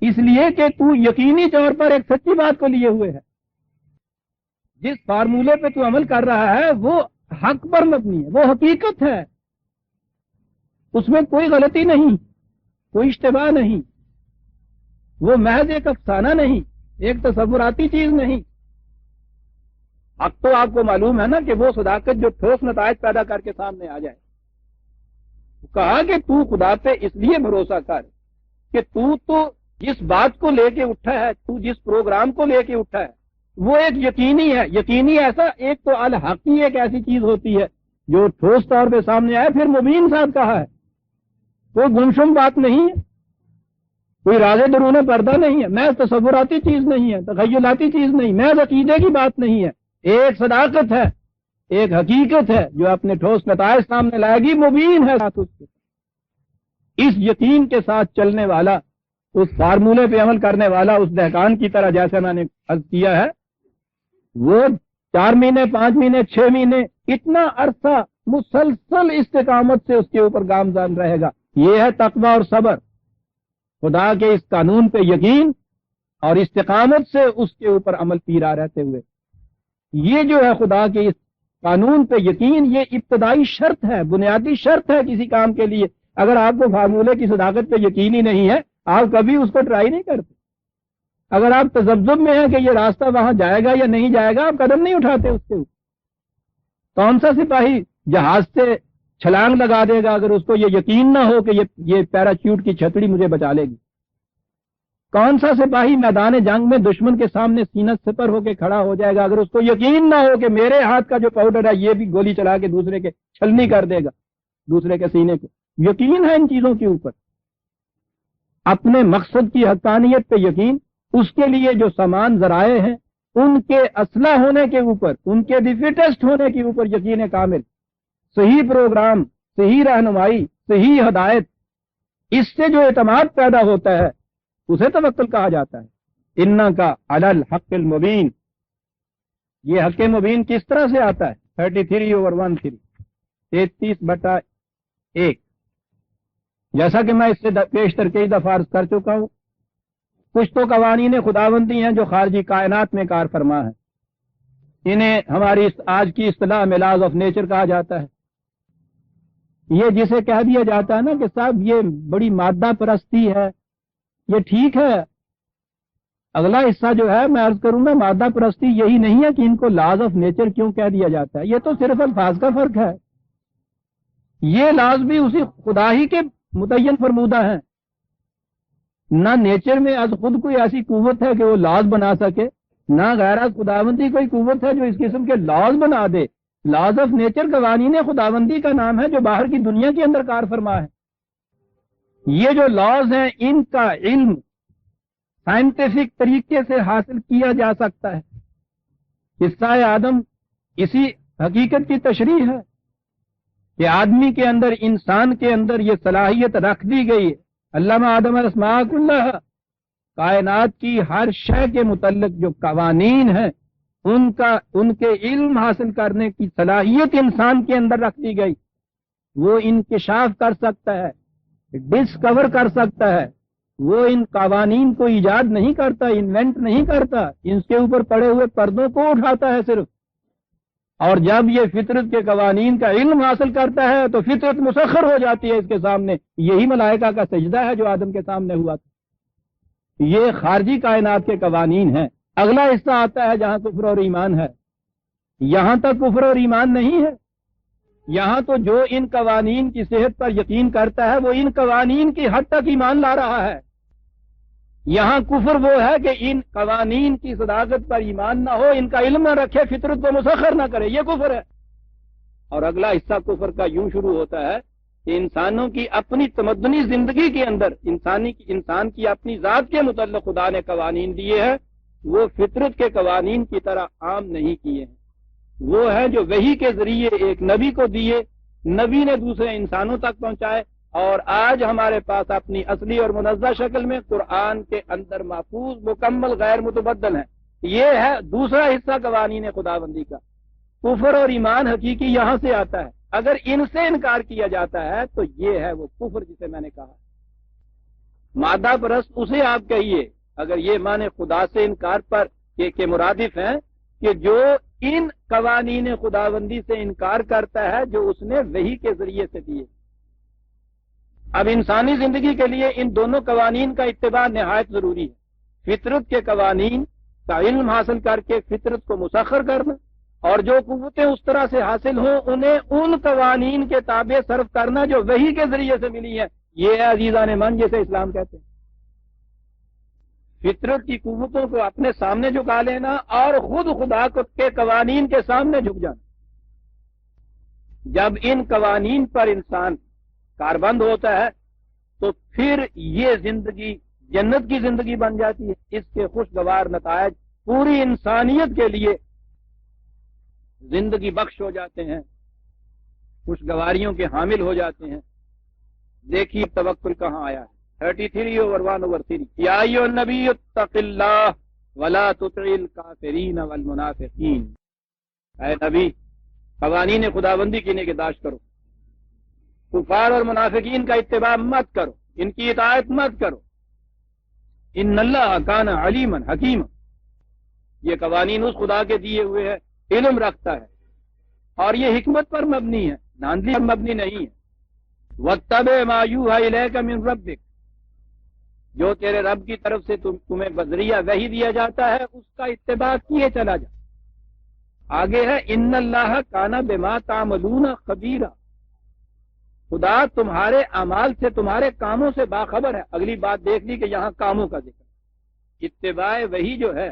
اس لیے کہ تو یقینی طور پر ایک سچی بات کو لیے ہوئے ہے۔ جس فارمولے پہ تو عمل کر رہا ہے وہ حق پر مبنی ہے، وہ حقیقت ہے، اس میں کوئی غلطی نہیں، کوئی اشتباہ نہیں، وہ محض ایک افسانہ نہیں، ایک تصوراتی چیز نہیں۔ اب تو آپ کو معلوم ہے نا کہ وہ صداقت جو ٹھوس نتائج پیدا کر کے سامنے آ جائے۔ کہا کہ تو خدا پہ اس لیے بھروسہ کر کہ تو جس بات کو لے کے اٹھا ہے، تو جس پروگرام کو لے کے اٹھا ہے وہ ایک یقینی ہے۔ یقینی ایسا، ایک تو الحقی ایک ایسی چیز ہوتی ہے جو ٹھوس طور پہ سامنے آئے، پھر مبین ساتھ کہا ہے، کوئی گمشم بات نہیں ہے، کوئی راز درون پردہ نہیں ہے، محض تصوراتی چیز نہیں ہے، تخیلاتی چیز نہیں، محض عقیدے کی بات نہیں ہے، ایک صداقت ہے، ایک حقیقت ہے جو اپنے ٹھوس نتائج سامنے لائے گی، مبین ہے ساتھ اس کے۔ اس یقین کے ساتھ چلنے والا، اس فارمولے پہ عمل کرنے والا، اس دہقان کی طرح جیسے میں نے عرض کیا ہے، وہ 4 مہینے 5 مہینے 6 مہینے اتنا عرصہ مسلسل استقامت سے اس کے اوپر گامزن رہے گا۔ یہ ہے تقوی اور صبر، خدا کے اس قانون پہ یقین اور استقامت سے اس کے اوپر عمل پیرا رہتے ہوئے۔ یہ جو ہے خدا کے اس قانون پہ یقین، یہ ابتدائی شرط ہے، بنیادی شرط ہے کسی کام کے لیے۔ اگر آپ کو فارمولے کی صداقت پہ یقین ہی نہیں ہے، آپ کبھی اس کو ٹرائی نہیں کرتے۔ اگر آپ تذبذب میں ہیں کہ یہ راستہ وہاں جائے گا یا نہیں جائے گا، آپ قدم نہیں اٹھاتے اس کے اوپر۔ کون سا سپاہی جہاز سے چھلانگ لگا دے گا اگر اس کو یہ یقین نہ ہو کہ یہ پیراچوٹ کی چھتری مجھے بچا لے گی؟ کون سا سپاہی میدان جنگ میں دشمن کے سامنے سینہ سپر ہو کے کھڑا ہو جائے گا اگر اس کو یقین نہ ہو کہ میرے ہاتھ کا جو پاؤڈر ہے یہ بھی گولی چلا کے دوسرے کے چھلنی کر دے گا، دوسرے کے سینے کو؟ یقین ہے ان چیزوں کے اوپر، اپنے مقصد کی حقانیت پہ یقین، اس کے لیے جو سامان ذرائع ہیں ان کے اصلح ہونے کے اوپر، ان کے دی فٹسٹ ہونے کے اوپر یقین کامل، صحیح پروگرام، صحیح رہنمائی، صحیح ہدایت، اس سے جو اعتماد پیدا ہوتا ہے اسے توکل کہا جاتا ہے۔ انکا علی الحق المبین، یہ حق مبین کس طرح سے آتا ہے؟ 33/13 33/1، جیسا کہ میں اس سے پیشتر کئی دفعہ عرض کر چکا ہوں، کچھ تو قوانین خداوندی ہیں جو خارجی کائنات میں کار فرما ہے، انہیں ہماری آج کی اصطلاح میں لاز آف نیچر کہا جاتا ہے۔ یہ جسے کہہ دیا جاتا ہے نا کہ صاحب یہ بڑی مادہ پرستی ہے، یہ ٹھیک ہے۔ اگلا حصہ جو ہے میں عرض کروں گا، مادہ پرستی یہی نہیں ہے کہ ان کو لاز آف نیچر کیوں کہہ دیا جاتا ہے، یہ تو صرف الفاظ کا فرق ہے۔ یہ لاز بھی اسی خدا ہی کے متعین فرمودہ ہیں، نہ نیچر میں از خود کوئی ایسی قوت ہے کہ وہ لاز بنا سکے، نہ غیر از خداوندی کوئی قوت ہے جو اس قسم کے لاز بنا دے۔ لاز آف نیچر قوانین خداوندی کا نام ہے جو باہر کی دنیا کے اندر کار فرما ہے۔ یہ جو لاز ہیں ان کا علم سائنٹیفک طریقے سے حاصل کیا جا سکتا ہے۔ قصہ آدم اسی حقیقت کی تشریح ہے کہ آدمی کے اندر، انسان کے اندر یہ صلاحیت رکھ دی گئی ہے۔ علامہ آدم الاسماء کلھا، کائنات کی ہر شے کے متعلق جو قوانین ہیں ان کے علم حاصل کرنے کی صلاحیت انسان کے اندر رکھ دی گئی۔ وہ انکشاف کر سکتا ہے، ڈسکور کر سکتا ہے، وہ ان قوانین کو ایجاد نہیں کرتا، انوینٹ نہیں کرتا، ان کے اوپر پڑے ہوئے پردوں کو اٹھاتا ہے صرف۔ اور جب یہ فطرت کے قوانین کا علم حاصل کرتا ہے تو فطرت مسخر ہو جاتی ہے اس کے سامنے۔ یہی ملائکہ کا سجدہ ہے جو آدم کے سامنے ہوا تھا۔ یہ خارجی کائنات کے قوانین ہیں۔ اگلا حصہ آتا ہے جہاں کفر اور ایمان ہے، یہاں تک کفر اور ایمان نہیں ہے، یہاں تو جو ان قوانین کی صحت پر یقین کرتا ہے وہ ان قوانین کی حد تک ایمان لا رہا ہے. یہاں کفر وہ ہے کہ ان قوانین کی صداقت پر ایمان نہ ہو، ان کا علم نہ رکھے، فطرت کو مسخر نہ کرے، یہ کفر ہے. اور اگلا حصہ کفر کا یوں شروع ہوتا ہے کہ انسانوں کی اپنی تمدنی زندگی کے اندر انسان کی اپنی ذات کے متعلق خدا نے قوانین دیے ہیں، وہ فطرت کے قوانین کی طرح عام نہیں کیے ہیں. وہ ہیں جو وحی کے ذریعے ایک نبی کو دیے، نبی نے دوسرے انسانوں تک پہنچائے، اور آج ہمارے پاس اپنی اصلی اور منزہ شکل میں قرآن کے اندر محفوظ مکمل غیر متبدل ہیں. یہ ہے دوسرا حصہ قوانین خداوندی کا. کفر اور ایمان حقیقی یہاں سے آتا ہے. اگر ان سے انکار کیا جاتا ہے تو یہ ہے وہ کفر جسے میں نے کہا. مادہ پرست اسے آپ کہیے اگر یہ معنی خدا سے انکار پر کے مرادف ہیں کہ جو ان قوانین خداوندی سے انکار کرتا ہے جو اس نے وحی کے ذریعے سے دیے. اب انسانی زندگی کے لیے ان دونوں قوانین کا اتباع نہایت ضروری ہے. فطرت کے قوانین کا علم حاصل کر کے فطرت کو مسخر کرنا، اور جو قوتیں اس طرح سے حاصل ہوں انہیں ان قوانین کے تابع صرف کرنا جو وحی کے ذریعے سے ملی ہے. یہ ہے عزیزان من جسے اسلام کہتے ہیں. فطرت کی قوتوں کو اپنے سامنے جھکا لینا اور خود خدا کے قوانین کے سامنے جھک جانا. جب ان قوانین پر انسان کاربند ہوتا ہے تو پھر یہ زندگی جنت کی زندگی بن جاتی ہے. اس کے خوشگوار نتائج پوری انسانیت کے لیے زندگی بخش ہو جاتے ہیں، خوشگواریوں کے حامل ہو جاتے ہیں. دیکھیے توکل کہاں آیا ہے. 33/1/3 یا ایھا النبی اتق اللہ ولا تطع الکافرین والمنافقین. اے نبی قوانین خداوندی کی نگہداشت کرو، کفار اور منافقین کا اتباع مت کرو، ان کی اطاعت مت کرو. ان اللہ کان علیما حکیما. یہ قوانین اس خدا کے دیے ہوئے ہیں، علم رکھتا ہے اور یہ حکمت پر مبنی ہے، دھاندلی پر مبنی نہیں ہے. واتبع ما یوحی الیک من ربک. جو تیرے رب کی طرف سے تمہیں بذریعہ وحی دیا جاتا ہے اس کا اتباع کیے چلا جا. آگے ہے ان اللہ کان بما تعملون خبیرا. خدا تمہارے اعمال سے تمہارے کاموں سے باخبر ہے. اگلی بات دیکھ لی کہ یہاں کاموں کا ذکر. اتباع وحی جو ہے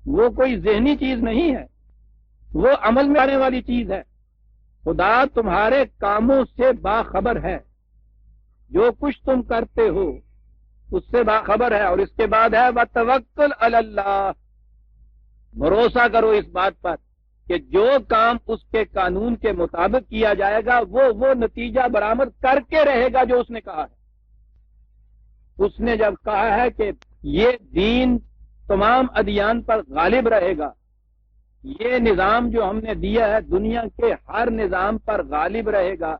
وہ کوئی ذہنی چیز نہیں ہے، وہ عمل میں آنے والی چیز ہے. خدا تمہارے کاموں سے باخبر ہے، جو کچھ تم کرتے ہو اس سے باخبر ہے. اور اس کے بعد ہے وتوکل علی اللہ. بھروسہ کرو اس بات پر کہ جو کام اس کے قانون کے مطابق کیا جائے گا وہ نتیجہ برآمد کر کے رہے گا جو اس نے کہا ہے. اس نے جب کہا ہے کہ یہ دین تمام ادیان پر غالب رہے گا، یہ نظام جو ہم نے دیا ہے دنیا کے ہر نظام پر غالب رہے گا،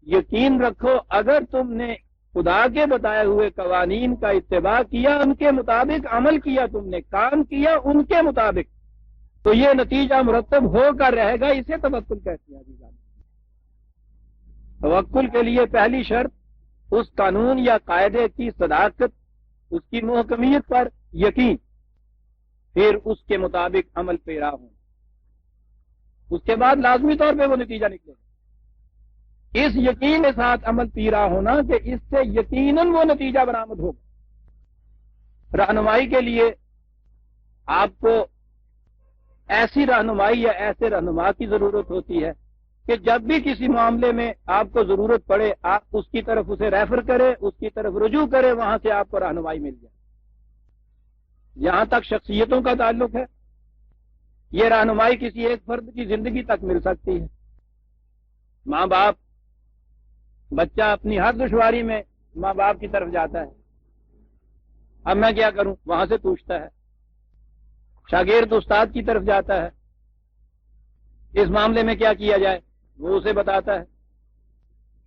یقین رکھو اگر تم نے خدا کے بتائے ہوئے قوانین کا اتباع کیا، ان کے مطابق عمل کیا، تم نے کام کیا ان کے مطابق، تو یہ نتیجہ مرتب ہو کر رہے گا. اسے توکل کہتے ہیں. توکل کے لیے پہلی شرط اس قانون یا قاعدے کی صداقت، اس کی محکمیت پر یقین، پھر اس کے مطابق عمل پیرا ہوں. اس کے بعد لازمی طور پہ وہ نتیجہ نکلے گا. اس یقین کے ساتھ عمل پیرا ہونا کہ اس سے یقیناً وہ نتیجہ برآمد ہوگا. رہنمائی کے لیے آپ کو ایسی رہنمائی یا ایسے رہنما کی ضرورت ہوتی ہے کہ جب بھی کسی معاملے میں آپ کو ضرورت پڑے آپ اس کی طرف اسے ریفر کریں، اس کی طرف رجوع کریں، وہاں سے آپ کو رہنمائی مل جائے. یہاں تک شخصیتوں کا تعلق ہے، یہ رہنمائی کسی ایک فرد کی زندگی تک مل سکتی ہے. ماں باپ، بچہ اپنی ہر دشواری میں ماں باپ کی طرف جاتا ہے، اب میں کیا کروں، وہاں سے پوچھتا ہے. شاگرد استاد کی طرف جاتا ہے، اس معاملے میں کیا کیا جائے، وہ اسے بتاتا ہے.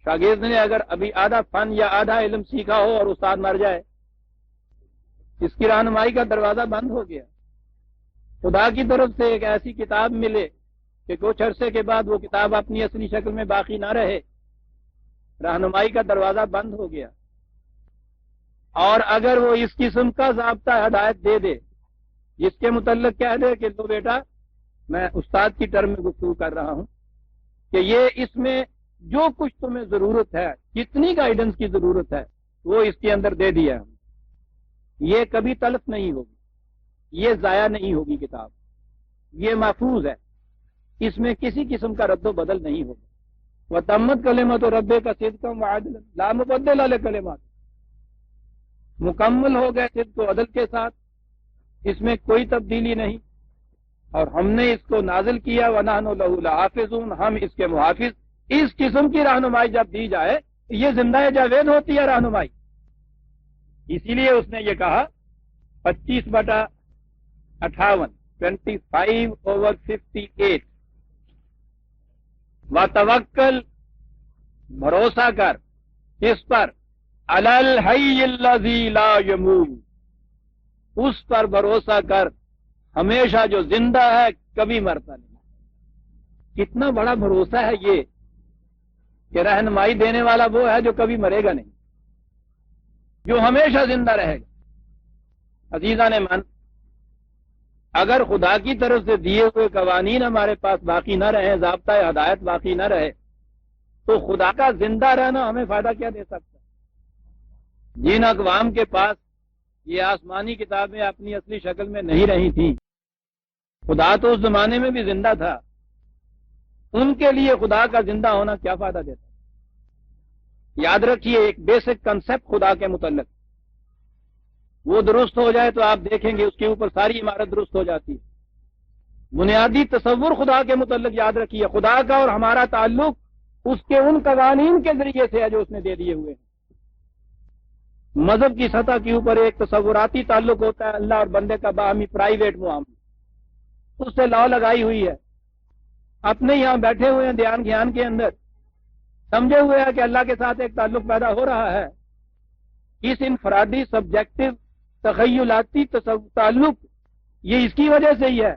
شاگرد نے اگر ابھی آدھا فن یا آدھا علم سیکھا ہو اور استاد مر جائے، اس کی رہنمائی کا دروازہ بند ہو گیا. خدا کی طرف سے ایک ایسی کتاب ملے کہ کچھ عرصے کے بعد وہ کتاب اپنی اصلی شکل میں باقی نہ رہے، رہنمائی کا دروازہ بند ہو گیا. اور اگر وہ اس قسم کا ضابطہ ہدایت دے دے جس کے متعلق کہہ دے کہ تو بیٹا میں استاد کی ٹرم میں گفتگو کر رہا ہوں، کہ یہ اس میں جو کچھ تمہیں ضرورت ہے، جتنی گائیڈنس کی ضرورت ہے وہ اس کے اندر دے دیا ہم، یہ کبھی تلف نہیں ہوگی، یہ ضائع نہیں ہوگی کتاب، یہ محفوظ ہے، اس میں کسی قسم کا رد و بدل نہیں ہوگا۔ وَتَمَّتْ کلمۃ ربک صدقا وعدلا لا مبدل لکلمات، مکمل ہو گئے صدق و عدل کے ساتھ، اس میں کوئی تبدیلی نہیں، اور ہم نے اس کو نازل کیا وَنَحْنُ لَهُ لَحَافِظُونَ، ہم اس کے محافظ۔ اس قسم کی رہنمائی جب دی جائے یہ زندہ جاوید ہوتی ہے رہنمائی، اسی لیے اس نے یہ کہا 25/58 25/58 وَتَوَکَّل، بھروسہ کر، کس پر؟ عَلَى الْحَيِّ الَّذِي لَا يَمُوتُ، اس پر بھروسہ کر ہمیشہ جو زندہ ہے، کبھی مرتا نہیں۔ کتنا بڑا بھروسہ ہے یہ کہ رہنمائی دینے والا وہ ہے جو کبھی مرے گا نہیں، جو ہمیشہ زندہ رہے گا۔ عزیزان من، اگر خدا کی طرف سے دیے ہوئے قوانین ہمارے پاس باقی نہ رہے، ضابطۂ ہدایت باقی نہ رہے، تو خدا کا زندہ رہنا ہمیں فائدہ کیا دے سکتا ہے؟ جن اقوام کے پاس یہ آسمانی کتابیں اپنی اصلی شکل میں نہیں رہی تھیں، خدا تو اس زمانے میں بھی زندہ تھا، ان کے لیے خدا کا زندہ ہونا کیا فائدہ دیتا؟ یاد رکھیے ایک بیسک کنسپٹ خدا کے متعلق، وہ درست ہو جائے تو آپ دیکھیں گے اس کے اوپر ساری عمارت درست ہو جاتی ہے۔ بنیادی تصور خدا کے متعلق یاد رکھیے، خدا کا اور ہمارا تعلق اس کے ان قوانین کے ذریعے سے ہے جو اس نے دے دیے ہوئے ہیں۔ مذہب کی سطح کے اوپر ایک تصوراتی تعلق ہوتا ہے اللہ اور بندے کا باہمی پرائیویٹ معاملہ، اس سے لاء لگائی ہوئی ہے، اپنے یہاں بیٹھے ہوئے ہیں دھیان گھیان کے اندر، سمجھے ہوئے ہیں کہ اللہ کے ساتھ ایک تعلق پیدا ہو رہا ہے۔ اس انفرادی سبجیکٹو تخیلاتی تعلق یہ اس کی وجہ سے ہی ہے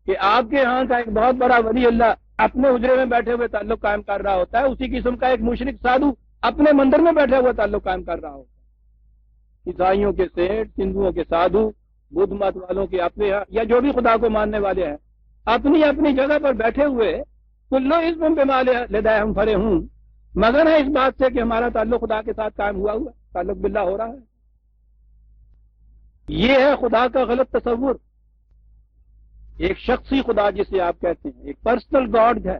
کہ آپ کے ہاں کا ایک بہت بڑا ولی اللہ اپنے حجرے میں بیٹھے ہوئے تعلق قائم کر رہا ہوتا ہے، اسی قسم کا ایک مشرک سادھو اپنے مندر میں بیٹھے ہوئے تعلق قائم کر رہا ہوتا ہے۔ عیسائیوں کے سیٹ، ہندوؤں کے سادھو، بدھ مت والوں کے اپنے یا جو بھی خدا کو ماننے والے ہیں، اپنی اپنی جگہ پر بیٹھے ہوئے کلو اسم بما لدیہم فرحون، مگر ہے اس بات سے کہ ہمارا تعلق خدا کے ساتھ قائم ہوا ہوا، تعلق باللہ ہو رہا ہے۔ یہ ہے خدا کا غلط تصور، ایک شخصی خدا جسے آپ کہتے ہیں، ایک پرسنل گاڈ ہے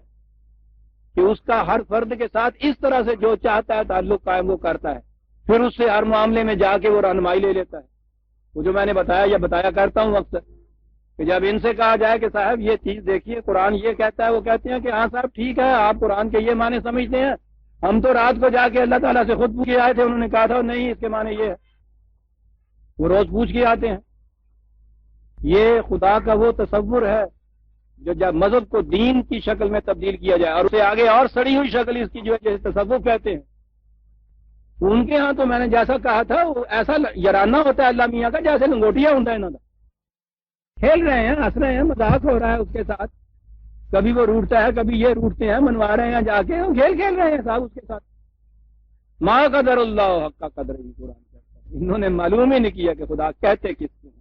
کہ اس کا ہر فرد کے ساتھ اس طرح سے جو چاہتا ہے تعلق قائم وہ کرتا ہے، پھر اس سے ہر معاملے میں جا کے وہ رہنمائی لے لیتا ہے۔ وہ جو میں نے بتایا یا بتایا کرتا ہوں اکثر کہ جب ان سے کہا جائے کہ صاحب یہ چیز دیکھیے قرآن یہ کہتا ہے، وہ کہتے ہیں کہ ہاں صاحب ٹھیک ہے، آپ قرآن کے یہ معنی سمجھتے ہیں، ہم تو رات کو جا کے اللہ تعالیٰ سے خود پوچھ کے آئے تھے، انہوں نے کہا تھا نہیں اس کے معنی یہ ہے، وہ روز پوچھ کے آتے ہیں۔ یہ خدا کا وہ تصور ہے جو جب مذہب کو دین کی شکل میں تبدیل کیا جائے اور اسے آگے اور سڑی ہوئی شکل اس کی جو جیسے تصوف کہتے ہیں، ان کے ہاں تو میں نے جیسا کہا تھا وہ ایسا یارانہ ہوتا ہے اللہ میاں کا جیسے لنگوٹیا ہوتا ہے انہوں کا، کھیل رہے ہیں، ہنس رہے ہیں، مذاق ہو رہا ہے اس کے ساتھ، کبھی وہ روٹتا ہے کبھی یہ روٹتے ہیں، منوا رہے ہیں جا کے، کھیل کھیل رہے ہیں صاحب اس کے ساتھ۔ ما قدر اللہ حق کا قدر ہی قرآن کہتا ہے، انہوں نے معلوم ہی نہیں کیا کہ خدا کہتے کس کو ہیں۔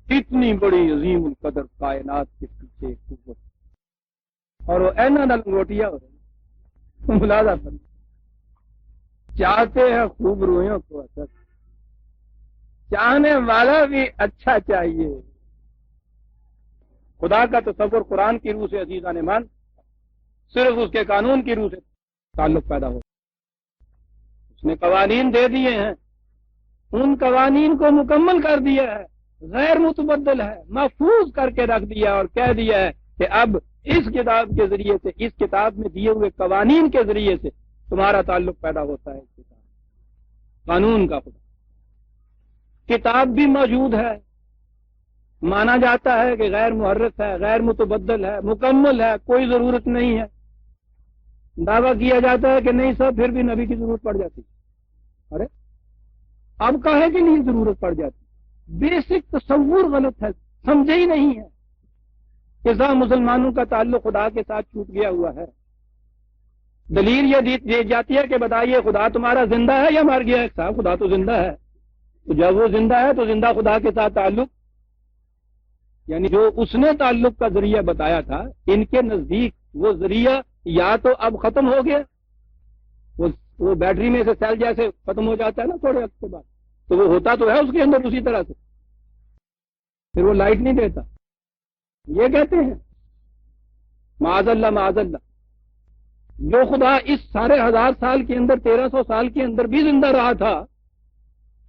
اتنی بڑی عظیم القدر کائنات کے پیچھے قوت، اور وہ اینا لنگوٹیا ہو رہے ہیں، ملازہ پر چاہتے ہیں خوب رویوں کو اثر، چاہنے والا بھی اچھا چاہیے۔ خدا کا تصور قرآن کی روح سے عزیزان مان صرف اس کے قانون کی روح سے تعلق پیدا ہو، اس نے قوانین دے دیے ہیں، ان قوانین کو مکمل کر دیا ہے، غیر متبدل ہے، محفوظ کر کے رکھ دیا اور کہہ دیا ہے کہ اب اس کتاب کے ذریعے سے، اس کتاب میں دیے ہوئے قوانین کے ذریعے سے تمہارا تعلق پیدا ہوتا ہے۔ اس کتاب قانون کا خدا کتاب بھی موجود ہے، مانا جاتا ہے کہ غیر محرف ہے، غیر متبدل ہے، مکمل ہے، کوئی ضرورت نہیں ہے۔ دعویٰ کیا جاتا ہے کہ نہیں صاحب پھر بھی نبی کی ضرورت پڑ جاتی، ارے اب کہے کہ نہیں ضرورت پڑ جاتی؟ بیسک تصور غلط ہے، سمجھے ہی نہیں ہے کہ مسلمانوں کا تعلق خدا کے ساتھ چھوٹ گیا ہوا ہے۔ دلیل یہ دی جاتی ہے کہ بتائیے خدا تمہارا زندہ ہے یا مر گیا ہے؟ صاحب خدا تو زندہ ہے، تو جب وہ زندہ ہے تو زندہ خدا کے ساتھ تعلق، یعنی جو اس نے تعلق کا ذریعہ بتایا تھا، ان کے نزدیک وہ ذریعہ یا تو اب ختم ہو گیا، وہ بیٹری میں سے سیل جیسے ختم ہو جاتا ہے نا تھوڑے وقت کے بعد، تو وہ ہوتا تو ہے اس کے اندر اسی طرح سے، پھر وہ لائٹ نہیں دیتا. یہ کہتے ہیں معاذ اللہ معاذ اللہ. جو خدا اس سارے 1000 سال کے اندر 1300 سال کے اندر بھی زندہ رہا تھا،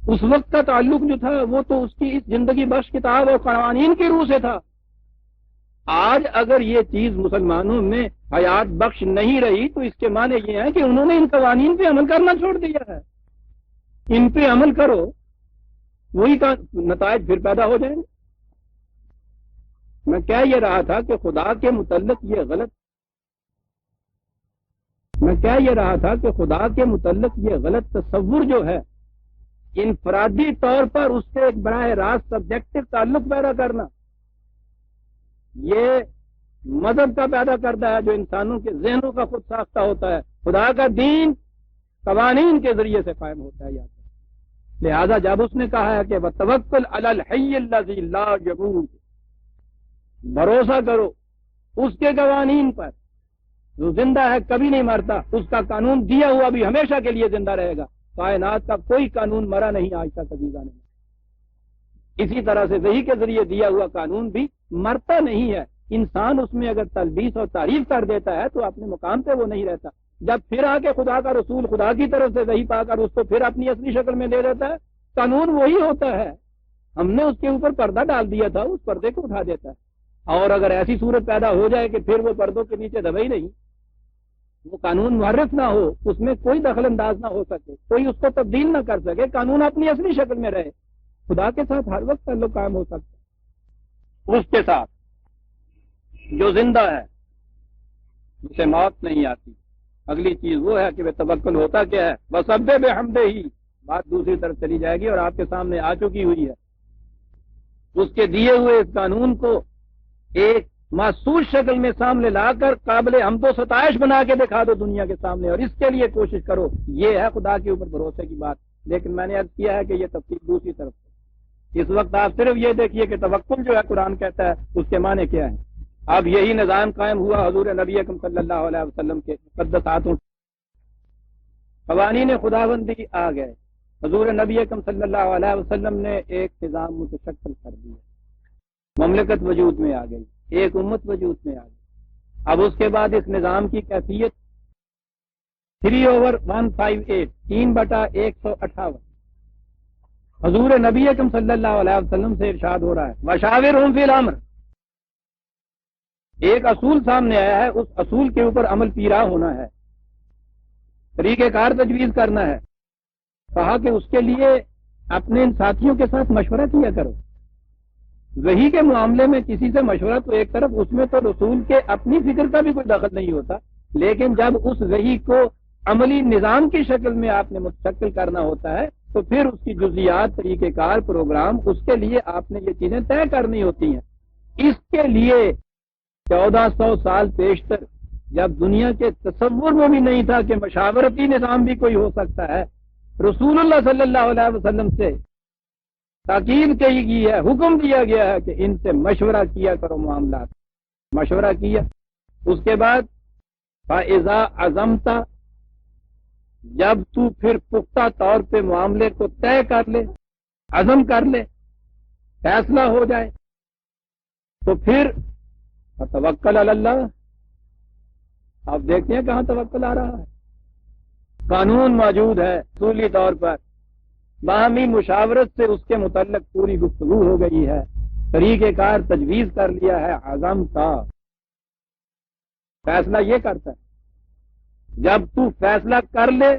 اس وقت کا تعلق جو تھا وہ تو اس کی اس زندگی بخش کتاب اور قوانین کی روح سے تھا. آج اگر یہ چیز مسلمانوں میں حیات بخش نہیں رہی تو اس کے معنی یہ ہے کہ انہوں نے ان قوانین پہ عمل کرنا چھوڑ دیا ہے. ان پہ عمل کرو، وہی نتائج پھر پیدا ہو جائیں گے. میں کہہ یہ رہا تھا کہ خدا کے متعلق یہ غلط تصور جو ہے، انفرادی طور پر اس سے ایک براہ راست سبجیکٹو تعلق پیدا کرنا، یہ مذہب کا پیدا کرتا ہے جو انسانوں کے ذہنوں کا خود ساختہ ہوتا ہے. خدا کا دین قوانین کے ذریعے سے قائم ہوتا ہے. لہذا جب اس نے کہا ہے کہ وَتَوَكَّلْ عَلَى الْحَيِّ الَّذِي لَا يَمُوتُ، بھروسہ کرو اس کے قوانین پر جو زندہ ہے کبھی نہیں مرتا، اس کا قانون دیا ہوا بھی ہمیشہ کے لیے زندہ رہے گا. کائنات کا کوئی قانون مرا نہیں آج تک عزیزاں نے. اسی طرح سے وحی کے ذریعے دیا ہوا قانون بھی مرتا نہیں ہے. انسان اس میں اگر تلبیس اور تعریف کر دیتا ہے تو اپنے مقام پہ وہ نہیں رہتا. جب پھر آ کے خدا کا رسول خدا کی طرف سے وحی پا کر اس کو پھر اپنی اصلی شکل میں دے دیتا ہے، قانون وہی ہوتا ہے. ہم نے اس کے اوپر پردہ ڈال دیا تھا، اس پردے کو اٹھا دیتا ہے. اور اگر ایسی صورت پیدا ہو جائے کہ پھر وہ پردوں کے نیچے دبا ہی نہیں، وہ قانون محرف نہ ہو، اس میں کوئی دخل انداز نہ ہو سکے، کوئی اس کو تبدیل نہ کر سکے، قانون اپنی اصلی شکل میں رہے، خدا کے ساتھ ہر وقت تعلق قائم ہو سکتا ہے. اس کے ساتھ جو زندہ ہے جسے موت نہیں آتی. اگلی چیز وہ ہے کہ وہ توکل ہوتا کیا ہے، وَسَبِّحْ بِحَمْدِهِ. بات دوسری طرف چلی جائے گی اور آپ کے سامنے آ چکی ہوئی ہے. اس کے دیے ہوئے اس قانون کو ایک محسوس شکل میں سامنے لا کر قابل حمد و ستائش بنا کے دکھا دو دنیا کے سامنے، اور اس کے لیے کوشش کرو. یہ ہے خدا کے اوپر بھروسے کی بات. لیکن میں نے عرض کیا ہے کہ یہ تفصیل دوسری طرف ہے. اس وقت آپ صرف یہ دیکھیے کہ توکل جو ہے قرآن کہتا ہے اس کے معنی کیا ہے. اب یہی نظام قائم ہوا حضور نبی اکرم صلی اللہ علیہ وسلم کے مقدس ہاتھوں. قوانین خداوندی آ گئے. حضور نبی اکرم صلی اللہ علیہ وسلم نے ایک نظام متشکل کر دیا، مملکت وجود میں آ گئی، ایک امت وجود میں آ گئی. اب اس کے بعد اس نظام کی کیفیت 3/158 3/158 حضور نبی اکرم صلی اللہ علیہ وسلم سے ارشاد ہو رہا ہے، وَشَاوِرْهُمْ فِي الْأَمْرِ. ایک اصول سامنے آیا ہے، اس اصول کے اوپر عمل پیرا ہونا ہے، طریقہ کار تجویز کرنا ہے. کہا کہ اس کے لیے اپنے ان ساتھیوں کے ساتھ مشورہ کیا کرو. وحی کے معاملے میں کسی سے مشورہ تو ایک طرف، اس میں تو رسول کے اپنی فکر کا بھی کوئی دخل نہیں ہوتا، لیکن جب اس وحی کو عملی نظام کی شکل میں آپ نے متشکل کرنا ہوتا ہے تو پھر اس کی جزیات، طریقہ کار، پروگرام، اس کے لیے آپ نے یہ چیزیں طے کرنی ہوتی ہیں. اس کے لیے 1400 سال پیشتر جب دنیا کے تصور میں بھی نہیں تھا کہ مشاورتی نظام بھی کوئی ہو سکتا ہے، رسول اللہ صلی اللہ علیہ وسلم سے تاکید کی گئی ہے، حکم دیا گیا ہے کہ ان سے مشورہ کیا کرو. معاملات مشورہ کیا. اس کے بعد فَإِذَا عَزَمْتَ، جب تو پھر پختہ طور پہ معاملے کو طے کر لے، عزم کر لے، فیصلہ ہو جائے، تو پھر فَتَوَكَّلْ عَلَى اللَّهِ. آپ دیکھتے ہیں کہاں توکل آ رہا ہے. قانون موجود ہے، اصولی طور پر باہمی مشاورت سے اس کے متعلق پوری گفتگو ہو گئی ہے، طریقہ کار تجویز کر لیا ہے. عزم کا فیصلہ یہ کرتا ہے جب تو فیصلہ کر لے،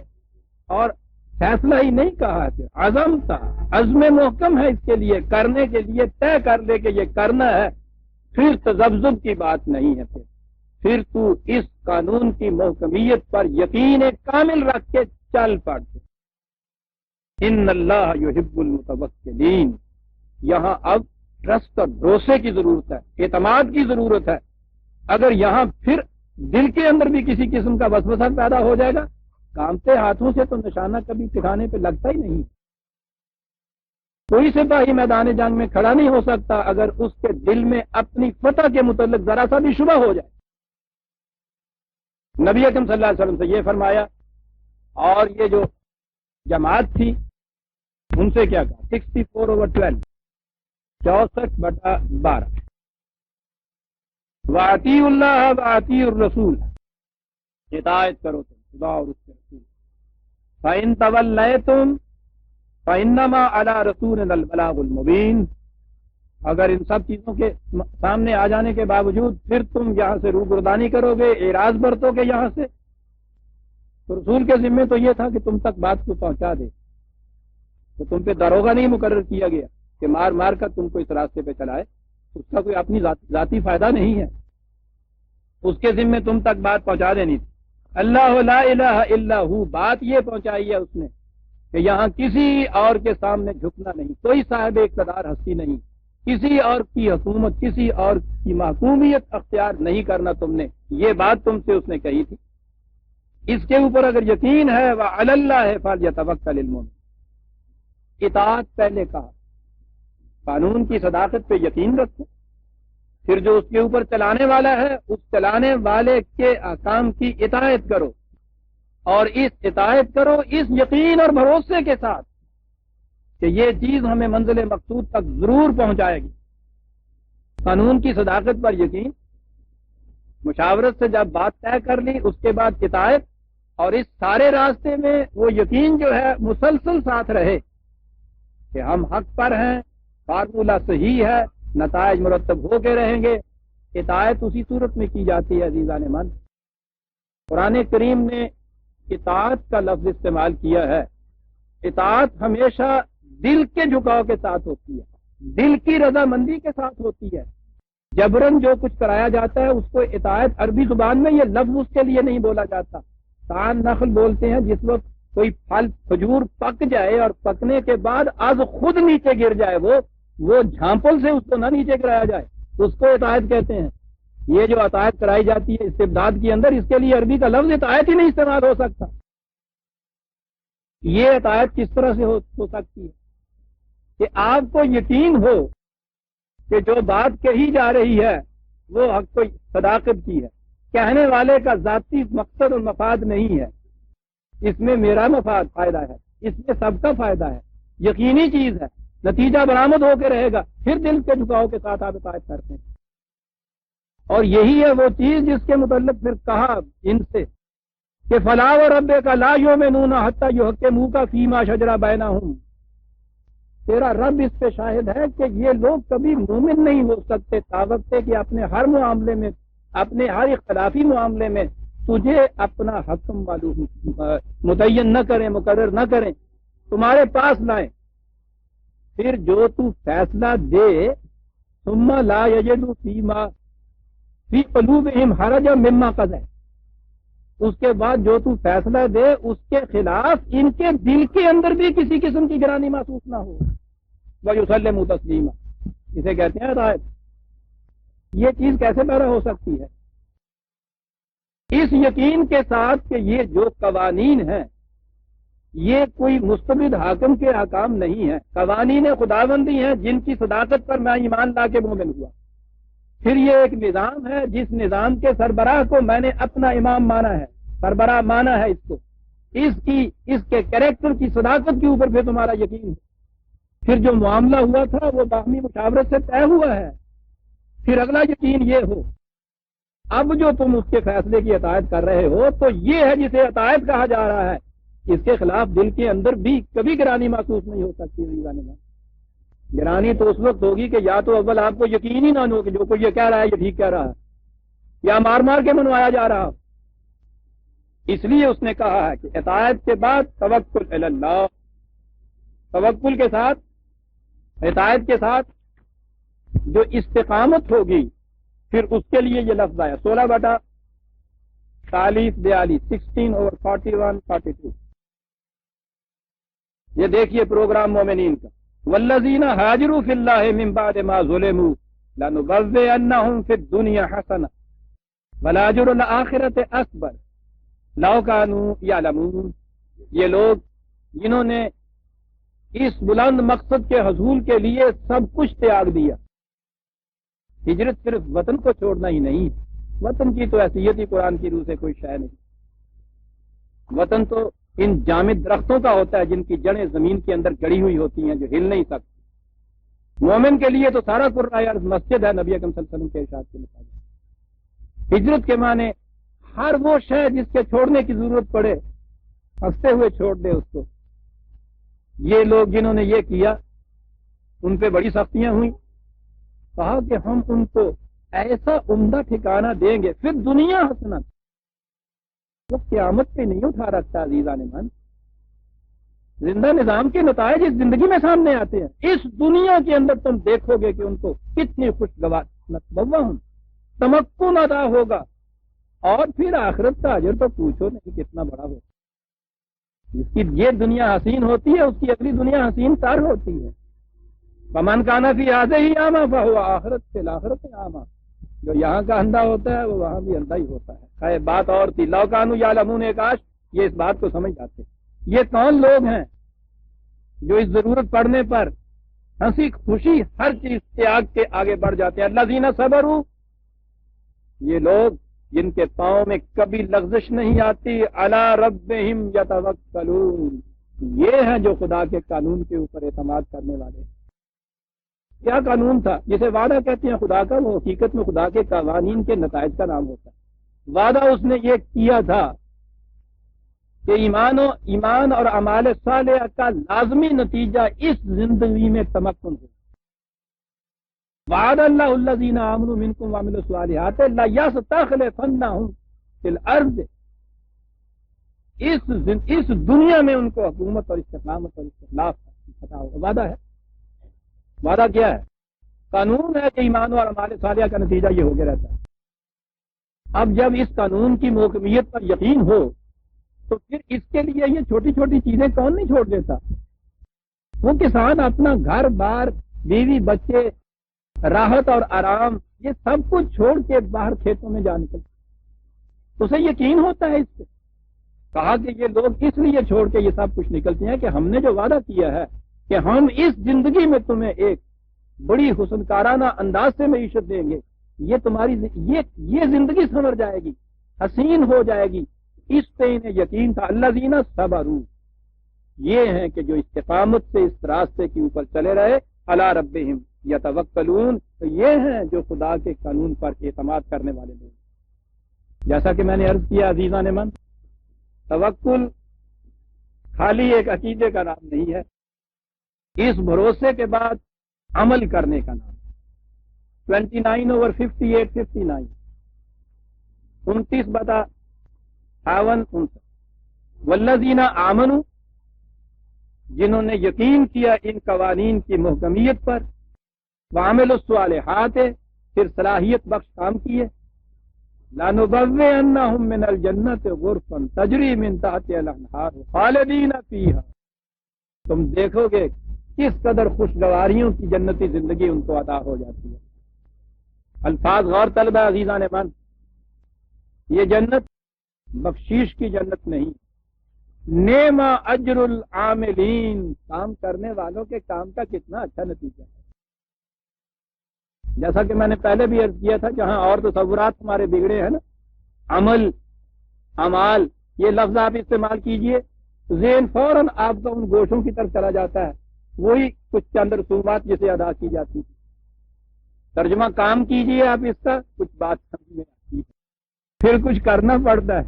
اور فیصلہ ہی نہیں کہا ہے، عزم تھا، عزم محکم ہے اس کے لیے، کرنے کے لیے طے کر لے کہ یہ کرنا ہے، پھر تذبذب کی بات نہیں ہے. پھر تو اس قانون کی محکمیت پر یقین کامل رکھ کے چل پڑ. ان اللہ یحب المتوکلین. یہاں اب ٹرسٹ اور بھروسے کی ضرورت ہے، اعتماد کی ضرورت ہے. اگر یہاں پھر دل کے اندر بھی کسی قسم کا وسوسہ پیدا ہو جائے گا، کامتے ہاتھوں سے تو نشانہ کبھی ٹھکانے پہ لگتا ہی نہیں. کوئی سپاہی میدان جنگ میں کھڑا نہیں ہو سکتا اگر اس کے دل میں اپنی فتح کے متعلق ذرا سا بھی شبہ ہو جائے. نبی اکرم صلی اللہ علیہ وسلم سے یہ فرمایا، اور یہ جو جماعت تھی ان سے کیا کہا، 64/12، 64/12، وَأَطِیعُوا اللَّهَ وَأَطِیعُوا الرَّسُولَ، اطاعت کرو تم خدا اور اس کے رسول، فَإِن تَوَلَّیتُمْ فَإِنَّمَا عَلَى رَسُولِنَا الْبَلَاغُ الْمُبِینُ، اگر ان سب چیزوں کے سامنے آ جانے کے باوجود پھر تم یہاں سے روگردانی کرو گے، اعراض برتو گے یہاں سے، تو رسول کے ذمے تو یہ تھا کہ تم تک بات کو پہنچا دے، تو تم پہ داروغہ نہیں مقرر کیا گیا کہ مار مار کر تم کو اس راستے پہ چلائے، اس کا کوئی اپنی ذاتی فائدہ نہیں ہے، اس کے ذمے تم تک بات پہنچا دینی تھی۔ اللہ لا الہ الا ہو، بات یہ پہنچائی ہے اس نے کہ یہاں کسی اور کے سامنے جھکنا نہیں، کوئی صاحب اقتدار ہستی نہیں، کسی اور کی حکومت، کسی اور کی محکومیت اختیار نہیں کرنا تم نے، یہ بات تم سے اس نے کہی تھی۔ اس کے اوپر اگر یقین ہے وَعَلَى اللَّهِ فَلْيَتَوَكَّلِ الْمُؤْمِنُونَ، اطاعت پہلے کہا، قانون کی صداقت پہ یقین رکھو، پھر جو اس کے اوپر چلانے والا ہے اس چلانے والے کے احکام کی اطاعت کرو، اور اس اطاعت کرو اس یقین اور بھروسے کے ساتھ کہ یہ چیز ہمیں منزل مقصود تک ضرور پہنچائے گی۔ قانون کی صداقت پر یقین، مشاورت سے جب بات طے کر لی اس کے بعد اطاعت، اور اس سارے راستے میں وہ یقین جو ہے مسلسل ساتھ رہے کہ ہم حق پر ہیں، فارمولہ صحیح ہے، نتائج مرتب ہو کے رہیں گے۔ اطاعت اسی صورت میں کی جاتی ہے عزیزان من۔ قرآن کریم نے اطاعت کا لفظ استعمال کیا ہے، اطاعت ہمیشہ دل کے جھکاؤ کے ساتھ ہوتی ہے، دل کی رضامندی کے ساتھ ہوتی ہے۔ جبرن جو کچھ کرایا جاتا ہے اس کو اطاعت، عربی زبان میں یہ لفظ اس کے لیے نہیں بولا جاتا۔ تان نخل بولتے ہیں جس وقت کوئی پھل کھجور پک جائے اور پکنے کے بعد از خود نیچے گر جائے، وہ جھانپل سے اس کو نہ نیچے گرایا جائے، اس کو اطاعت کہتے ہیں۔ یہ جو اطاعت کرائی جاتی ہے استبداد کے اندر، اس کے لیے عربی کا لفظ اطاعت ہی نہیں استعمال ہو سکتا۔ یہ اطاعت کس طرح سے ہو سکتی ہے کہ آپ کو یقین ہو کہ جو بات کہی جا رہی ہے وہ حق کو صداقت کی ہے، کہنے والے کا ذاتی مقصد اور مفاد نہیں ہے، اس میں میرا مفاد فائدہ ہے، اس میں سب کا فائدہ ہے، یقینی چیز ہے، نتیجہ برآمد ہو کے رہے گا، پھر دل کے جھکاؤ کے ساتھ آپ اطاعت کرتے ہیں۔ اور یہی ہے وہ چیز جس کے متعلق پھر کہا ان سے کہ فَلَا وَرَبِّكَ لَا يُؤْمِنُونَ حَتَّىٰ يُحَكِّمُوكَ فِيمَا شَجَرَ بَيْنَهُمْ، تیرا رب اس پہ شاہد ہے کہ یہ لوگ کبھی مومن نہیں ہو سکتے تاوقتے کہ اپنے ہر معاملے میں، اپنے ہر اختلافی معاملے میں تجھے اپنا حکم معلوم متعین نہ کریں، مقرر نہ کریں، تمہارے پاس لائیں، پھر جو تو فیصلہ دے ثم لا یجدوا فی قلوبہم حرجا مما قضیت، اس کے بعد جو تو فیصلہ دے اس کے خلاف ان کے دل کے اندر بھی کسی قسم کی گرانی محسوس نہ ہو، وَيُسَلِّمُوا تَسْلِیمًا، اسے کہتے ہیں ہدایت۔ یہ چیز کیسے پیدا ہو سکتی ہے؟ اس یقین کے ساتھ کہ یہ جو قوانین ہیں یہ کوئی مستبد حاکم کے احکام نہیں ہیں، قوانین خداوندی ہیں جن کی صداقت پر میں ایمان لا کے مومن ہوا۔ پھر یہ ایک نظام ہے جس نظام کے سربراہ کو میں نے اپنا امام مانا ہے، سربراہ مانا ہے، اس کو، اس کے کریکٹر کی صداقت کے اوپر پھر تمہارا یقین ہے۔ پھر جو معاملہ ہوا تھا وہ باہمی مشاورت سے طے ہوا ہے، پھر اگلا یقین یہ ہو اب جو تم اس کے فیصلے کی اطاعت کر رہے ہو تو یہ ہے جسے اطاعت کہا جا رہا ہے، اس کے خلاف دل کے اندر بھی کبھی گرانی محسوس نہیں ہو سکتی۔ گرانی تو اس وقت ہوگی کہ یا تو اول آپ کو یقین ہی نہ ہو کہ جو کوئی یہ کہہ رہا ہے یہ ٹھیک کہہ رہا ہے، یا مار مار کے منوایا جا رہا۔ اس لیے اس نے کہا ہے کہ اطاعت کے بعد توکل علی اللہ، توکل کے ساتھ، اطاعت کے ساتھ جو استقامت ہوگی پھر اس کے لیے یہ لفظ آیا 16/40-42 16/41-42۔ یہ دیکھیے پروگرام مومنین کا، والذین ہاجروا فی اللہ من بعد ما ظلموا لنبوئنہم فی الدنیا حسنہ ولاجر الآخرۃ اکبر لو کانوا یعلمون۔ یہ لوگ جنہوں نے اس بلند مقصد کے حصول کے لیے سب کچھ تیاگ دیا، ہجرت صرف وطن کو چھوڑنا ہی نہیں، وطن کی تو حیثیت ہی قرآن کی روح سے کوئی شے نہیں۔ وطن تو ان جامد درختوں کا ہوتا ہے جن کی جڑیں زمین کے اندر گڑی ہوئی ہوتی ہیں، جو ہل نہیں سکتی۔ مومن کے لیے تو سارا قرآن ارض مسجد ہے، نبی اکرم صلی اللہ علیہ وسلم کے ارشاد کے مطابق۔ ہجرت کے معنی ہر وہ شے جس کے چھوڑنے کی ضرورت پڑے ہنستے ہوئے چھوڑ دے اس کو۔ یہ لوگ جنہوں نے یہ کیا ان پہ بڑی سختیاں ہوئیں، کہا کہ ہم ان کو ایسا عمدہ ٹھکانہ دیں گے پھر دنیا حسنت، وہ قیامت پہ نہیں اٹھا رکھتا عزیزان من۔ زندہ نظام کے نتائج اس زندگی میں سامنے آتے ہیں، اس دنیا کے اندر تم دیکھو گے کہ ان کو کتنی خوشگوار ہوں، تمکن ادا ہوگا، اور پھر آخرت کا اجر تو پوچھو نہیں کتنا بڑا ہوگا۔ جس کی یہ دنیا حسین ہوتی ہے اس کی اگلی دنیا حسین تر ہوتی ہے۔ فمن کان فی ہذہ اعمی فہو آخرت فی الآخرۃ اعمی، جو یہاں کا اندھا ہوتا ہے وہ وہاں بھی اندھا ہی ہوتا ہے۔ خیر بات اور تھی، لو کانوا یعلمون، کاش یہ اس بات کو سمجھ جاتے۔ یہ کون لوگ ہیں جو اس ضرورت پڑنے پر ہنسی خوشی ہر چیز تیاگ کے آگے بڑھ جاتے ہیں؟ الذین صبروا، یہ لوگ جن کے پاؤں میں کبھی لغزش نہیں آتی، علی ربہم یتوکلون، یہ ہیں جو خدا کے قانون کے اوپر اعتماد کرنے والے۔ کیا قانون تھا جسے وعدہ کہتے ہیں خدا کا؟ وہ حقیقت میں خدا کے قوانین کے نتائج کا نام ہوتا ہے۔ وعدہ اس نے یہ کیا تھا کہ ایمان اور اعمال صالحہ کا لازمی نتیجہ اس زندگی میں تمکن ہو۔ وعد اللہ الذین آمنوا منکم وعملوا الصالحات لیستخلفنہم فی الارض، اس دنیا میں ان کو حکومت اور استقامت اور استخلاف پتا ہوگا۔ وعدہ ہے، وعدہ کیا ہے؟ قانون ہے کہ ایمان اور اعمال صالحہ کا نتیجہ یہ ہو گیا رہتا ہے۔ اب جب اس قانون کی محکمیت پر یقین ہو تو پھر اس کے لیے یہ چھوٹی چھوٹی چیزیں کون نہیں چھوڑ دیتا؟ وہ کسان اپنا گھر بار، بیوی بچے، راحت اور آرام، یہ سب کچھ چھوڑ کے باہر کھیتوں میں جا نکلتا، اسے یقین ہوتا ہے اس پہ۔ کہا کہ یہ لوگ اس لیے چھوڑ کے یہ سب کچھ نکلتے ہیں کہ ہم نے جو وعدہ کیا ہے کہ ہم اس زندگی میں تمہیں ایک بڑی حسن کارانہ انداز سے معیشت دیں گے، یہ تمہاری یہ زندگی سنور جائے گی، حسین ہو جائے گی، اس پہ انہیں یقین تھا۔ الذین صبروا، یہ ہیں کہ جو استقامت سے اس راستے کے اوپر چلے رہے، علی ربہم یتوکلون، تو یہ ہیں جو خدا کے قانون پر اعتماد کرنے والے لوگ۔ جیسا کہ میں نے عرض کیا عزیزان من، توکل خالی ایک عقیدے کا نام نہیں ہے، اس بھروسے کے بعد عمل کرنے کا نام۔ 29/58 59 29/58 والذین آمنوا، جنہوں نے یقین کیا ان قوانین کی محکمیت پر، وعملوا الصالحات، پھر صلاحیت بخش کام کیے، لنبوئنہم من الجنۃ غرفا تجری من تحتہا الانہار خالدین فیہا، تم دیکھو گے کس قدر خوشگواریوں کی جنتی زندگی ان کو عطا ہو جاتی ہے۔ الفاظ غور طلب ہے عزیزان من، یہ جنت بخشیش کی جنت نہیں، نعم اجر العاملین، کام کرنے والوں کے کام کا کتنا اچھا نتیجہ ہے۔ جیسا کہ میں نے پہلے بھی عرض کیا تھا، جہاں اور تصورات ہمارے بگڑے ہیں نا، عمل، اعمال، یہ لفظ آپ استعمال کیجئے، ذہن فوراً آپ کا ان گوشوں کی طرف چلا جاتا ہے، وہی کچھ چند رسومات جسے ادا کی جاتی ہے۔ ترجمہ کام کیجئے آپ اس کا، کچھ بات سمجھ میں آتی ہے، پھر کچھ کرنا پڑتا ہے۔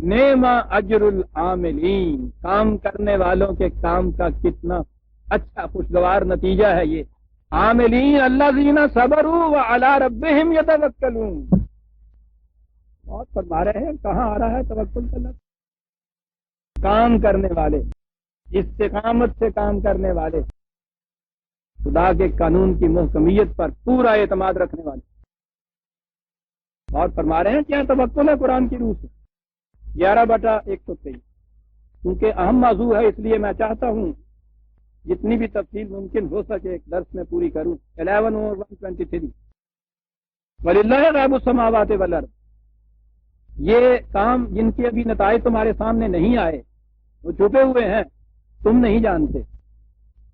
نعم اجر العاملین، کام کرنے والوں کے کام کا کتنا اچھا خوشگوار نتیجہ ہے یہ۔ عاملین الذین صبروا وعلی ربہم یتوکلون، اور فرما رہے ہیں کہاں آ رہا ہے توکل کا لفظ؟ کام کرنے والے، استقامت سے کام کرنے والے، خدا کے قانون کی محکمیت پر پورا اعتماد رکھنے والے، اور فرما رہے ہیں کیا توکل ہے قرآن کی روح سے۔ 11/123، کیونکہ اہم موضوع ہے اس لیے میں چاہتا ہوں جتنی بھی تفصیل ممکن ہو سکے ایک درس میں پوری کروں۔ 11/123، وَلِلَّهِ غَیْبُ السَّمَاوَاتِ وَالْأَرْضِ، یہ کام جن کے ابھی نتائج تمہارے سامنے نہیں آئے، وہ چھپے ہوئے ہیں، تم نہیں جانتے۔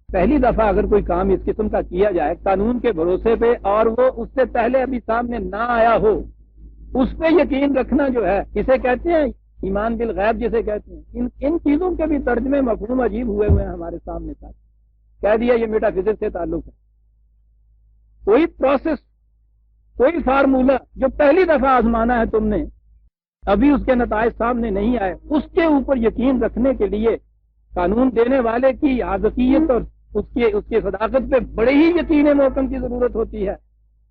پہلی دفعہ اگر کوئی کام اس قسم کا کیا جائے قانون کے بھروسے پہ، اور وہ اس سے پہلے ابھی سامنے نہ آیا ہو، اس پہ یقین رکھنا جو ہے، اسے کہتے ہیں ایمان بالغیب جسے کہتے ہیں۔ ان چیزوں کے بھی ترجمے مفہوم عجیب ہوئے ہیں ہمارے سامنے ساتھ، کہہ دیا یہ میٹا فزکس سے تعلق ہے۔ کوئی پروسیس، کوئی فارمولہ جو پہلی دفعہ آزمانا ہے تم نے، ابھی اس کے نتائج سامنے نہیں آئے، اس کے اوپر یقین رکھنے کے لیے قانون دینے والے کی حقیقت اور اس کی صداقت پہ بڑے ہی یقین محکم کی ضرورت ہوتی ہے۔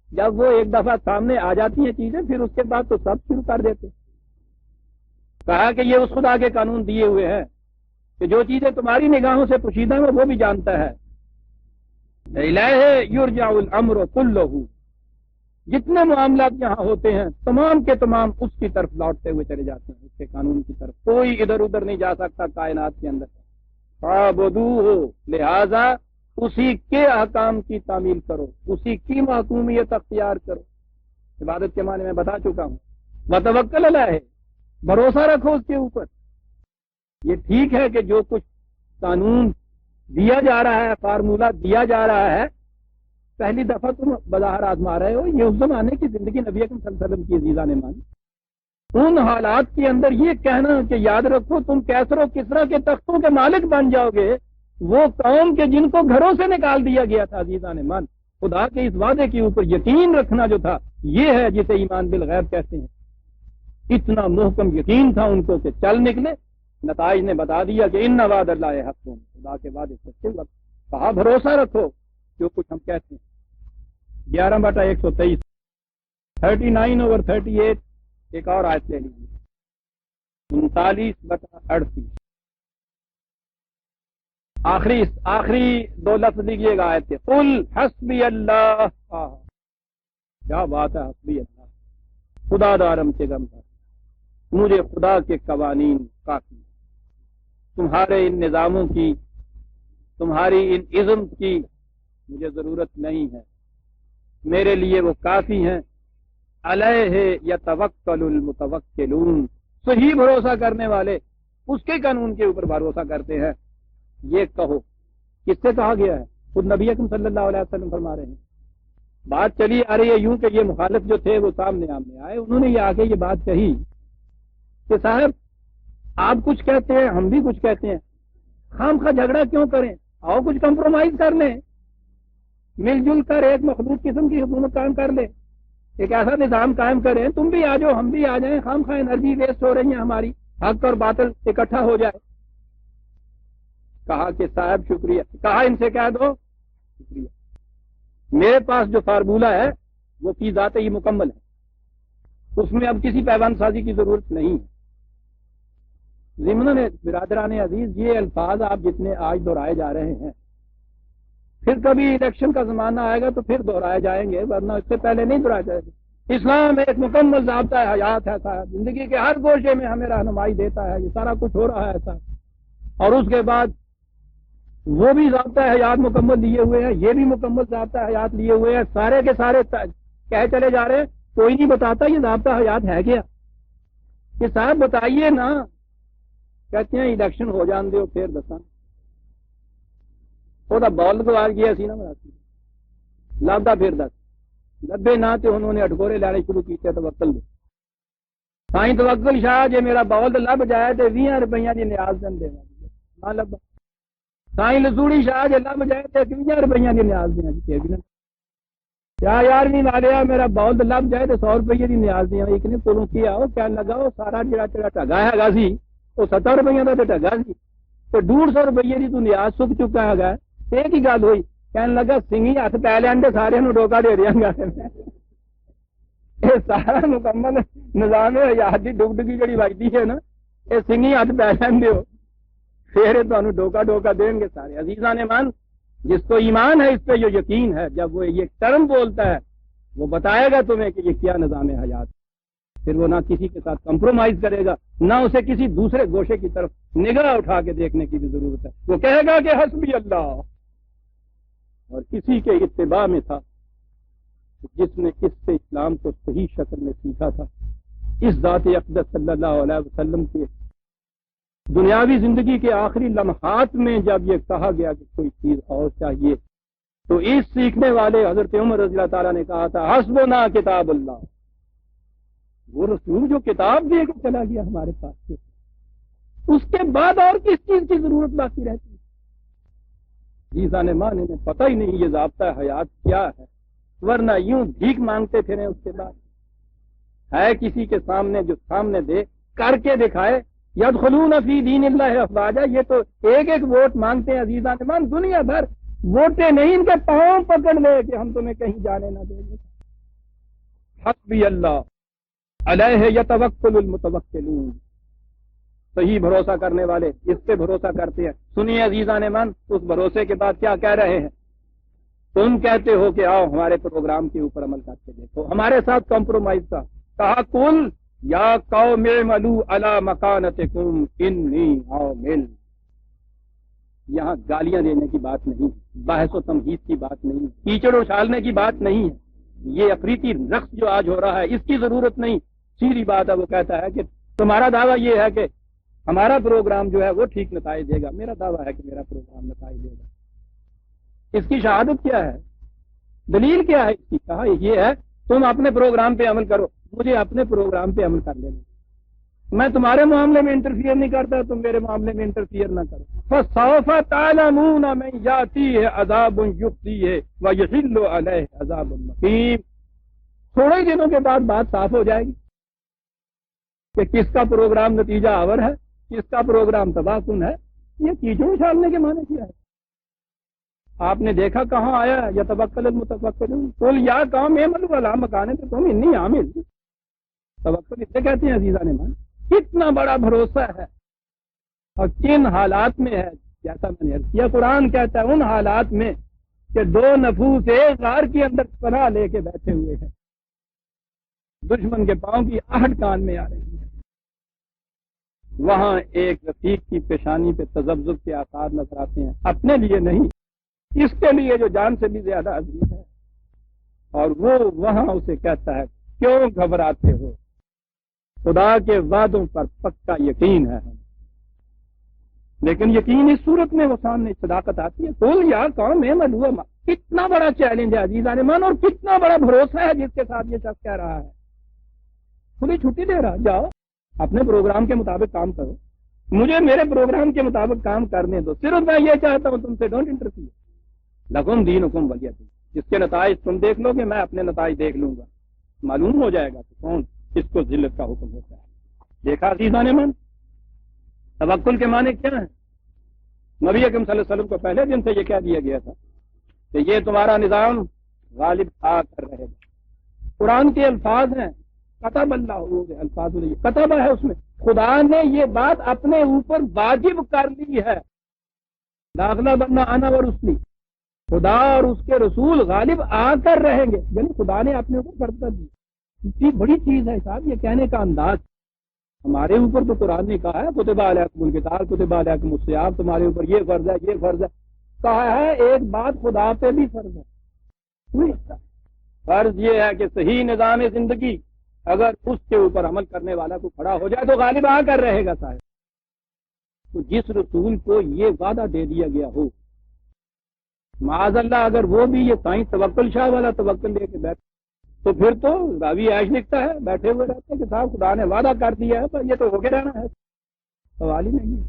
جب وہ ایک دفعہ سامنے آ جاتی ہیں چیزیں، پھر اس کے بعد تو سب شروع کر دیتے۔ کہا کہ یہ اس خدا کے قانون دیے ہوئے ہیں کہ جو چیزیں تمہاری نگاہوں سے پوشیدہ ہیں وہ بھی جانتا ہے۔ الیہ یرجع الامر کلہ، جتنے معاملات یہاں ہوتے ہیں تمام کے تمام اس کی طرف لوٹتے ہوئے چلے جاتے ہیں، اس کے قانون کی طرف۔ کوئی ادھر ادھر نہیں جا سکتا کائنات کے اندر۔ فاعبدوہ، لہذا اسی کے احکام کی تعمیل کرو، اسی کی محکومیت اختیار کرو۔ عبادت کے معنی میں بتا چکا ہوں۔ وتوکل علیہ، بھروسہ رکھو اس کے اوپر۔ یہ ٹھیک ہے کہ جو کچھ قانون دیا جا رہا ہے، فارمولہ دیا جا رہا ہے، پہلی دفعہ تم بظاہر آزما رہے ہو، یہ اس زمانے کی زندگی نبی اکرم صلی اللہ علیہ وسلم کی عزیزہ نے مانی۔ ان حالات کے اندر یہ کہنا کہ یاد رکھو تم کیسر و کسرا کے تختوں کے مالک بن جاؤ گے، وہ قوم کے جن کو گھروں سے نکال دیا گیا تھا عزیزہ نے مان، خدا کے اس وعدے کے اوپر یقین رکھنا جو تھا، یہ ہے جسے ایمان بالغیب کہتے ہیں۔ اتنا محکم یقین تھا ان کو کہ چل نکلے۔ نتائج نے بتا دیا کہ ان وعد اللہ حق، خدا کے وعدے سچے ہوئے۔ کہا بھروسہ رکھو جو کچھ ہم کہتے ہیں۔ 11/123، 39/38، ایک اور آیت لے لیجیے، 39/38، آخری دو لفظ لیجیے گا آیت کے۔ قل حسبی اللہ، کیا بات ہے، حسبی اللہ، خدا دارم کے غم دار، مجھے خدا کے قوانین کافی، تمہارے ان نظاموں کی، تمہاری ان ازم کی مجھے ضرورت نہیں ہے، میرے لیے وہ کافی ہیں۔ علیہ یتوکل المتوکلون، صحیح بھروسہ کرنے والے اس کے قانون کے اوپر بھروسہ کرتے ہیں۔ یہ کہو، کس سے کہا گیا ہے؟ خود نبی اکرم صلی اللہ علیہ وسلم فرما رہے ہیں۔ بات چلی آ رہی ہے یوں کہ یہ مخالف جو تھے وہ سامنے آئے، انہوں نے یہ آ کے یہ بات کہی کہ صاحب آپ کچھ کہتے ہیں ہم بھی کچھ کہتے ہیں، خام خواہ جھگڑا کیوں کریں، آؤ کچھ کمپرومائز کر لیں، مل جل کر ایک مخلوط قسم کی حکومت قائم کر لیں، ایک ایسا نظام قائم کریں، تم بھی آ جاؤ ہم بھی آ جائیں، خام خواہ انرجی ویسٹ ہو رہی ہے ہماری، حق اور باطل اکٹھا ہو جائے۔ کہا کہ صاحب شکریہ، کہا ان سے کہہ دو شکریہ، میرے پاس جو فارمولہ ہے وہ فی ذات ہی مکمل ہے، اس میں اب کسی پیوند سازی کی ضرورت نہیں ہے۔ ضمن برادران عزیز، یہ الفاظ آپ جتنے آج دہرائے جا رہے ہیں، پھر کبھی الیکشن کا زمانہ آئے گا تو پھر دہرائے جائیں گے، ورنہ اس سے پہلے نہیں دہرائے جائیں گے۔ اسلام ایک مکمل ضابطہ حیات ہے صاحب، زندگی کے ہر گوشے میں ہمیں رہنمائی دیتا ہے، یہ سارا کچھ ہو رہا ہے ایسا، اور اس کے بعد وہ بھی ضابطہ حیات مکمل لیے ہوئے ہیں، یہ بھی مکمل ضابطہ حیات لیے ہوئے ہیں، سارے کے سارے کہہ چلے جا رہے ہیں، کوئی نہیں بتاتا یہ ضابطہ حیات ہے کیا، کہ صاحب بتائیے نا، کہتے ہیں الیکشن ہو جان دو پھر دساں، وہ بال گوار گیا سی نا مراسی لبدا پھر دس لبے نہ تے انہوں نے اٹکورے لانے شروع کیتے توکل دے سائیں توکل شاہ جے میرا بال لب جائے تے 20 روپیہ دی نیاز دین دے نہ لبا، سائیں لزوڑی شاہ جے لب جائے تے 20 روپیہ دی نیاز دینا جی بھی نہ کیا یار نہیں والیا میرا بال لب جائے تے 100 روپیہ دی نیاز دینا، ایک نے کولوں کیا او کیا لگا او سارا جڑا ٹگا ہے گا سی وہ 70 روپیہ دا تے ٹگا سی تو 150 روپیے دی تو نیاز سک چکا ہے، ایک ہی گل ہوئی، کہنے لگا سنگھی ہاتھ پی لین دے سارے نو ڈوکا دے دیا گا، یہ سارا مکمل نظام حیات دی ڈگ ڈگی جڑی وجدی ہے نا، یہ سنگھی ہاتھ پی لین دیو پھر تمہیں ڈوکا ڈوکا دیں گے سارے۔ عزیزان ایمان، جس کو ایمان ہے اس پہ جو یقین ہے، جب وہ یہ ٹرم بولتا ہے وہ بتائے گا تمہیں کہ یہ کیا نظام حیات، پھر وہ نہ کسی کے ساتھ کمپرومائز کرے گا، نہ اسے کسی دوسرے گوشے کی طرف نگاہ اٹھا کے دیکھنے کی بھی ضرورت ہے، وہ کہے گا کہ حسبی اللہ، اور کسی کے اتباع میں تھا جس نے اس سے اسلام کو صحیح شکل میں سیکھا تھا۔ اس ذات اقدس صلی اللہ علیہ وسلم کے دنیاوی زندگی کے آخری لمحات میں جب یہ کہا گیا کہ کوئی چیز اور چاہیے تو اس سیکھنے والے حضرت عمر رضی اللہ تعالیٰ نے کہا تھا حسبنا کتاب اللہ، وہ رسول جو کتاب دے کے چلا گیا ہمارے پاس سے، اس کے بعد اور کس چیز کی ضرورت باقی رہتی ہے؟ جیسان مان انہیں پتہ ہی نہیں یہ ضابطہ حیات کیا ہے، ورنہ یوں بھیک مانگتے پھریں اس کے بعد۔ ہے کسی کے سامنے جو سامنے دے کر کے دکھائے، یدخلون فی دین اللہ افواجا، یہ تو ایک ایک ووٹ مانگتے ہیں عزیزان مان، دنیا بھر ووٹیں نہیں، ان کے پاؤں پکڑ لے کہ ہم تمہیں کہیں جانے نہ دیں گے۔ حسبی اللہ علیہ یتوکل المتوکلون، صحیح بھروسہ کرنے والے اس پہ بھروسہ کرتے ہیں۔ سنیے عزیزان من، اس بھروسے کے بعد کیا کہہ رہے ہیں؟ تم کہتے ہو کہ آؤ ہمارے پروگرام کے اوپر عمل کر کے دیکھو، ہمارے ساتھ کمپرومائز کا کہا، کل یا قوم اعملوا علی مکانتکم انی عامل۔ یہاں گالیاں دینے کی بات نہیں، بحث و تمہید کی بات نہیں، کیچڑ اچھالنے کی بات نہیں ہے، یہ افریقی رقص جو آج ہو رہا ہے اس کی ضرورت نہیں۔ سیدھی بات ہے، وہ کہتا ہے کہ تمہارا دعویٰ یہ ہے کہ ہمارا پروگرام جو ہے وہ ٹھیک نتائج دے گا، میرا دعویٰ ہے کہ میرا پروگرام نتائج دے گا۔ اس کی شہادت کیا ہے؟ دلیل کیا ہے اس کی؟ کہا یہ ہے تم اپنے پروگرام پہ عمل کرو، مجھے اپنے پروگرام پہ عمل کر لینا، میں تمہارے معاملے میں انٹرفیئر نہیں کرتا، تم میرے معاملے میں انٹرفیئر نہ کرو۔ فَسَوْفَ تَعْلَمُونَ مَنْ يَأْتِيهِ عَذَابٌ يُخْزِيهِ وَيَحِلُّ عَلَيْهِ عَذَابٌ مُقِيمٌ۔ تھوڑے ہی دنوں کے بعد بات صاف ہو جائے گی کہ کس کا پروگرام نتیجہ آور ہے، کس کا پروگرام تباہ کن ہے۔ یہ کیچڑ اچھالنے کے معنی کیا ہے؟ آپ نے دیکھا کہاں آیا ہے یتوکل المتوکلون، قل یا قوم اعملوا علی مکانتکم انی عامل۔ توکل اسے کہتے ہیں عزیزان مان، کتنا بڑا بھروسہ ہے اور کن حالات میں ہے۔ جیسا میں نے عرض کیا، قرآن کہتا ہے ان حالات میں کہ دو نفوس ایک غار کے اندر پناہ لے کے بیٹھے ہوئے ہیں، دشمن کے پاؤں کی آہٹ کان میں آ رہی ہے، وہاں ایک رفیق کی پیشانی پہ تذبذب کے آثار نظر آتے ہیں، اپنے لیے نہیں، اس کے لیے جو جان سے بھی زیادہ عزیز ہے، اور وہ وہاں اسے کہتا ہے کیوں گھبراتے ہو، خدا کے وعدوں پر پکا یقین ہے۔ لیکن یقین اس صورت میں وہ سامنے صداقت آتی ہے۔ قل یا قوم اعملوا، کتنا بڑا چیلنج ہے عزیزان مان، اور کتنا بڑا بھروسہ ہے جس کے ساتھ یہ شخص کہہ رہا ہے۔ کھلی چھٹی دے رہا، جاؤ اپنے پروگرام کے مطابق کام کرو، مجھے میرے پروگرام کے مطابق کام کرنے دو، صرف میں یہ چاہتا ہوں تم سے ڈونٹ انٹرفیئر، لکم دینکم ولی دین۔ جس کے نتائج تم دیکھ لو گے میں اپنے نتائج دیکھ لوں گا، معلوم ہو جائے گا کہ کون اس کو ذلت کا حکم ہوتا ہے۔ دیکھا عزیزان من، توکل کے معنی کیا ہیں؟ نبی اکرم صلی اللہ علیہ وسلم کو پہلے دن سے یہ کہہ دیا گیا تھا کہ یہ تمہارا نظام غالب آ کر رہے گا۔ قرآن کے الفاظ ہیں، کتب اللہ، الفاظ نہیں، کتب ہے، اس میں خدا نے یہ بات اپنے اوپر واجب کر لی ہے۔ داخلہ بننا آنا و رسلی، خدا اور اس کے رسول غالب آ کر رہیں گے، یعنی خدا نے اپنے اوپر فرض کر دی۔ اتنی بڑی چیز ہے صاحب یہ کہنے کا انداز۔ ہمارے اوپر تو قرآن نے کہا ہے کتب علیکم القتال کتب علیکم الصیام، تمہارے اوپر یہ فرض ہے یہ فرض ہے، کہا ہے ایک بات خدا پہ بھی فرض ہے۔ فرض یہ ہے کہ صحیح نظام زندگی اگر اس کے اوپر عمل کرنے والا کو کھڑا ہو جائے تو غالب آ کر رہے گا صاحب۔ تو جس رسول کو یہ وعدہ دے دیا گیا ہو، معاذ اللہ اگر وہ بھی یہ سائنس توکل شاہ والا توکل لے کے بیٹھ تو پھر تو راوی عائش لکھتا ہے بیٹھے ہوئے رہتے ہیں کہ صاحب خدا نے وعدہ کر دیا ہے پر یہ تو ہو کے رہنا ہے، سوال ہی نہیں ہے۔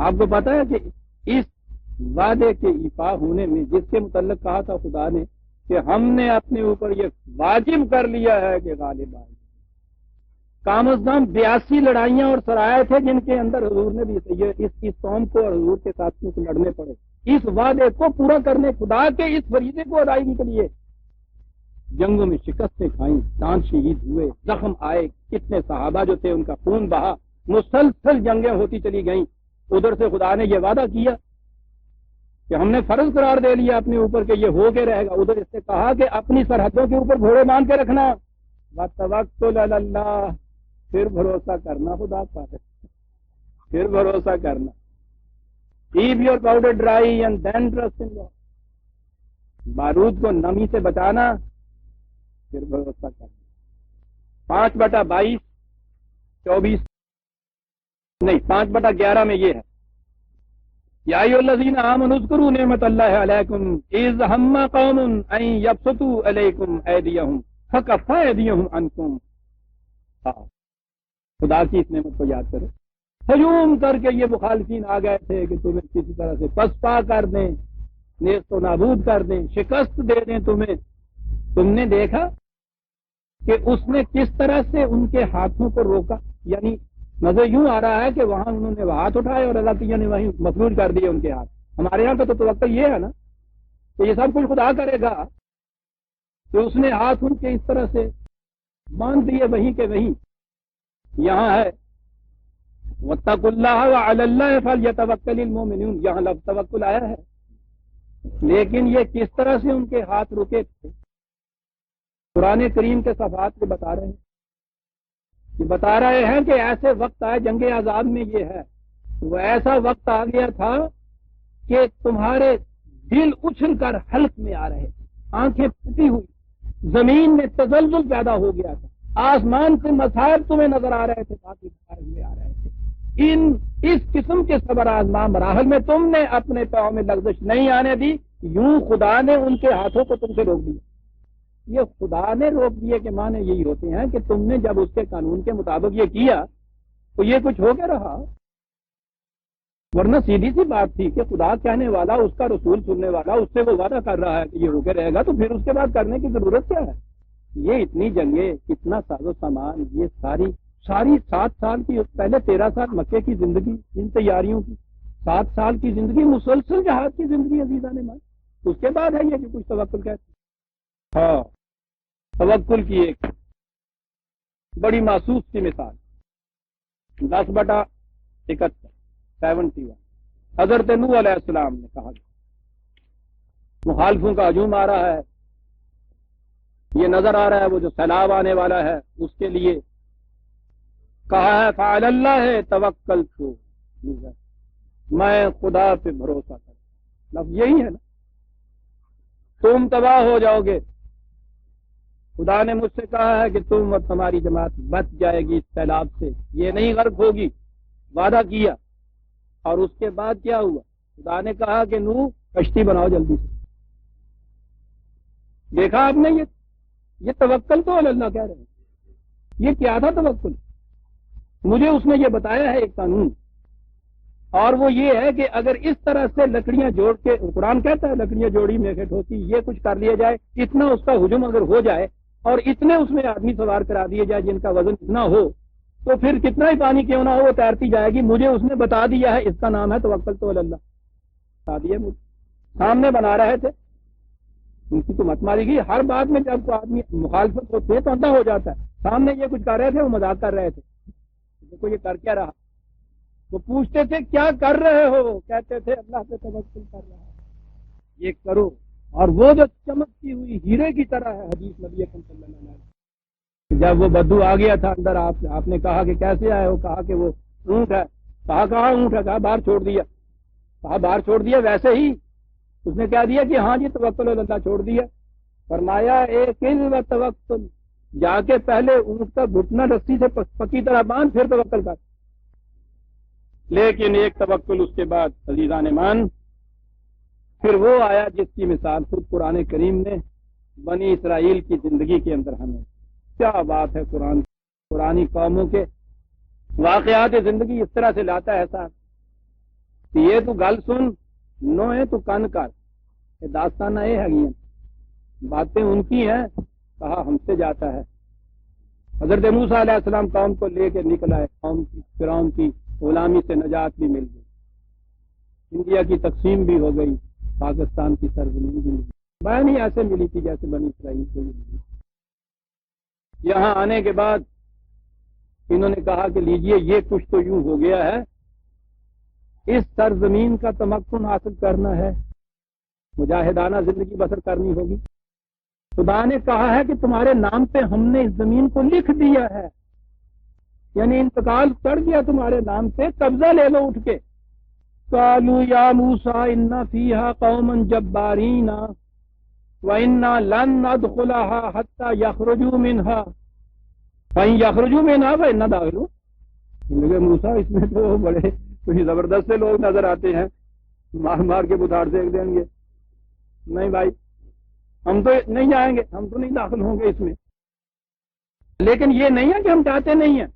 آپ کو پتا ہے کہ اس وعدے کے ایفا ہونے میں جس کے متعلق کہا تھا خدا نے کہ ہم نے اپنے اوپر یہ واجب کر لیا ہے کہ غالب آئے، کم از کم 82 لڑائیاں اور سرائے تھے جن کے اندر حضور نے بھی اس قوم کو اور حضور کے ساتھیوں کو لڑنے پڑے، اس وعدے کو پورا کرنے، خدا کے اس فریضے کو ادائیگی کے لیے جنگوں میں شکستیں کھائیں، دان شہید ہوئے، زخم آئے، کتنے صحابہ جو تھے ان کا خون بہا، مسلسل جنگیں ہوتی چلی گئیں۔ ادھر سے خدا نے یہ وعدہ کیا کہ ہم نے فرض قرار دے لیا اپنے اوپر کہ یہ ہو کے رہے گا، ادھر اس سے کہا کہ اپنی سرحدوں کے اوپر گھوڑے باندھ کے رکھنا، وَتَوَکَّلْ عَلَى اللَّهِ، پھر بھروسہ کرنا خدا پر، پھر بھروسہ کرنا، keep your powder dry and then trust in God، بارود کو نمی سے بچانا پھر بھروسہ کرنا۔ 5/22 24 نہیں 5/11 میں یہ ہے، یا ایھا الذین آمنوا اذکروا نعمت اللہ علیکم اذ ہم قوم ان یبسطوا علیکم ایدیہم فکف ایدیہم عنکم ہاں خدا کی اس نعمت کو یاد کرو. ہجوم کر کے یہ مخالفین آ گئے تھے کہ تمہیں کسی طرح سے پسپا کر دیں، نیست و نابود کر دیں، شکست دے دیں تمہیں. تم نے دیکھا کہ اس نے کس طرح سے ان کے ہاتھوں کو روکا. یعنی نظر یوں آ رہا ہے کہ وہاں انہوں نے ہاتھ اٹھائے اور اللہ تعالیٰ نے وہیں مفلوج کر دیے ان کے ہاتھ. ہمارے یہاں کا تو توقع یہ ہے نا کہ یہ سب کچھ خدا کرے گا، کہ اس نے ہاتھ ان کے اس طرح سے باندھ دیے وہیں کے وہیں. یہاں ہے واتقوا اللہ وعلی اللہ فلیتوکل المؤمنون، یہاں لفظ توکل آیا ہے، لیکن یہ کس طرح سے ان کے ہاتھ رکے تھے. قرآن کریم کے صفحات کو بتا رہے ہیں، یہ بتا رہے ہیں کہ ایسے وقت آئے، جنگ آزاد میں یہ ہے، وہ ایسا وقت آ گیا تھا کہ تمہارے دل اچھل کر حلق میں آ رہے تھے، آنکھیں پھٹی ہوئی، زمین میں تزلزل پیدا ہو گیا تھا، آسمان سے مصائب تمہیں نظر آ رہے تھے، باقی ہوئے آ رہے تھے. اس قسم کے صبر آزما مراحل میں تم نے اپنے پاؤں میں لغزش نہیں آنے دی. یوں خدا نے ان کے ہاتھوں کو تم سے روک دیا. یہ خدا نے روک دیے کے معنی یہی ہوتے ہیں کہ تم نے جب اس کے قانون کے مطابق یہ کیا تو یہ کچھ ہو کے رہا. ورنہ سیدھی سی بات تھی کہ خدا کہنے والا، اس کا رسول سننے والا، اس سے وہ وعدہ کر رہا ہے کہ یہ ہو کے رہے گا، تو پھر اس کے بعد کرنے کی ضرورت کیا ہے. یہ اتنی جنگیں، اتنا ساز و سامان، یہ ساری 7 سال کی، پہلے 13 سال مکے کی زندگی، ان تیاریوں کی 7 سال کی زندگی، مسلسل جہاد کی زندگی عزیزان مان. اس کے بعد ہے یہ کہ کچھ توکل کہتے. ہاں توکل کی ایک بڑی محسوس سی مثال 10/71 71 حضرت نوح علیہ السلام نے کہا مخالفوں کا ہجوم آ رہا ہے، یہ نظر آ رہا ہے وہ جو سیلاب آنے والا ہے، اس کے لیے کہا ہے فعلی اللہ توکلت، میں خدا پہ بھروسہ کرتا. لفظ یہی ہے نا، تم تباہ ہو جاؤ گے، خدا نے مجھ سے کہا ہے کہ تم اور تمہاری جماعت بچ جائے گی اس سیلاب سے، یہ نہیں غرق ہوگی، وعدہ کیا. اور اس کے بعد کیا ہوا؟ خدا نے کہا کہ نوح کشتی بناؤ جلدی سے. دیکھا آپ نے یہ توکل تو اللہ کہہ رہے ہیں. یہ کیا تھا توکل؟ مجھے اس نے یہ بتایا ہے ایک قانون، اور وہ یہ ہے کہ اگر اس طرح سے لکڑیاں جوڑ کے، قرآن کہتا ہے لکڑیاں جوڑی میخٹ ہوتی، یہ کچھ کر لیا جائے، اتنا اس کا ہجوم اگر ہو جائے اور اتنے اس میں آدمی سوار کرا دیے جائے جن کا وزن اتنا ہو، تو پھر کتنا ہی پانی کیوں نہ ہو وہ تیرتی جائے گی. مجھے اس نے بتا دیا ہے، اس کا نام ہے توکل تو اللہ. بتا دیا مجھے، سامنے بنا رہے تھے، ان کی تو مت ماری گئی. ہر بات میں جب کوئی آدمی مخالفت ہوتی ہے تو اندھا ہو جاتا ہے. سامنے یہ کچھ کر رہے تھے، وہ مذاق کر رہے تھے، دیکھو یہ کر کیا رہا. وہ پوچھتے تھے کیا کر رہے ہو، کہتے تھے اللہ پہ توکل کر رہا ہے. یہ کرو. اور وہ جو چمکتی ہوئی ہیرے کی طرح ہے حدیث نبی اکرم صلی اللہ علیہ وسلم. جب وہ بدو آ گیا تھا اندر، آپ نے کہا کہ کیسے آئے ہو، کہا کہ وہ اونٹ ہے. کہا کہاں اونٹ ہے؟ کہا باہر چھوڑ دیا. کہا باہر چھوڑ دیا. ویسے ہی اس نے کہہ دیا کہ ہاں جی توکل اللہ چھوڑ دیا. فرمایا ایک و توکل، جا کے پہلے اونٹ کا گھٹنا رسی سے پکی طرح باندھ، پھر توکل کر. لیکن ایک توکل اس کے بعد عزیزان مان پھر وہ آیا جس کی مثال خود قرآن کریم نے بنی اسرائیل کی زندگی کے اندر ہمیں. کیا بات ہے، قرآنی قوموں کے واقعات زندگی اس طرح سے لاتا ہے ایسا کہ یہ تو گل سن نو ہے تو کن کر. یہ داستانہ یہ ہے، باتیں ان کی ہیں، کہا ہم سے جاتا ہے. حضرت موسیٰ علیہ السلام قوم کو لے کے نکل آئے، قوم کی فرعون کی غلامی سے نجات بھی مل گئی، انڈیا کی تقسیم بھی ہو گئی، پاکستان کی سرزمین بھی ملی. میں نہیں ایسے ملی تھی جیسے بنی اسرائیل کو ملی. یہاں آنے کے بعد انہوں نے کہا کہ لیجئے یہ کچھ تو یوں ہو گیا ہے، اس سرزمین کا تمکن حاصل کرنا ہے، مجاہدانہ زندگی بسر کرنی ہوگی. خدا نے کہا ہے کہ تمہارے نام پہ ہم نے اس زمین کو لکھ دیا ہے، یعنی انتقال چڑھ گیا تمہارے نام پہ، قبضہ لے لو اٹھ کے. قالوا یا موسیٰ ان فیہا قوما جبارین وَإِنَّا لَن نَّدْخُلَهَا حَتَّى يَخْرُجُوا مِنْهَا فَإِن يَخْرُجُوا مِنْهَا فَإِنَّا دَاخِلُونَ. لگے موسیٰ اس میں تو بڑے کوئی زبردست سے لوگ نظر آتے ہیں، مار مار کے بتاڑ پھینک دیں گے. نہیں بھائی، ہم تو نہیں جائیں گے، ہم تو نہیں داخل ہوں گے اس میں. لیکن یہ نہیں ہے کہ ہم چاہتے نہیں ہیں،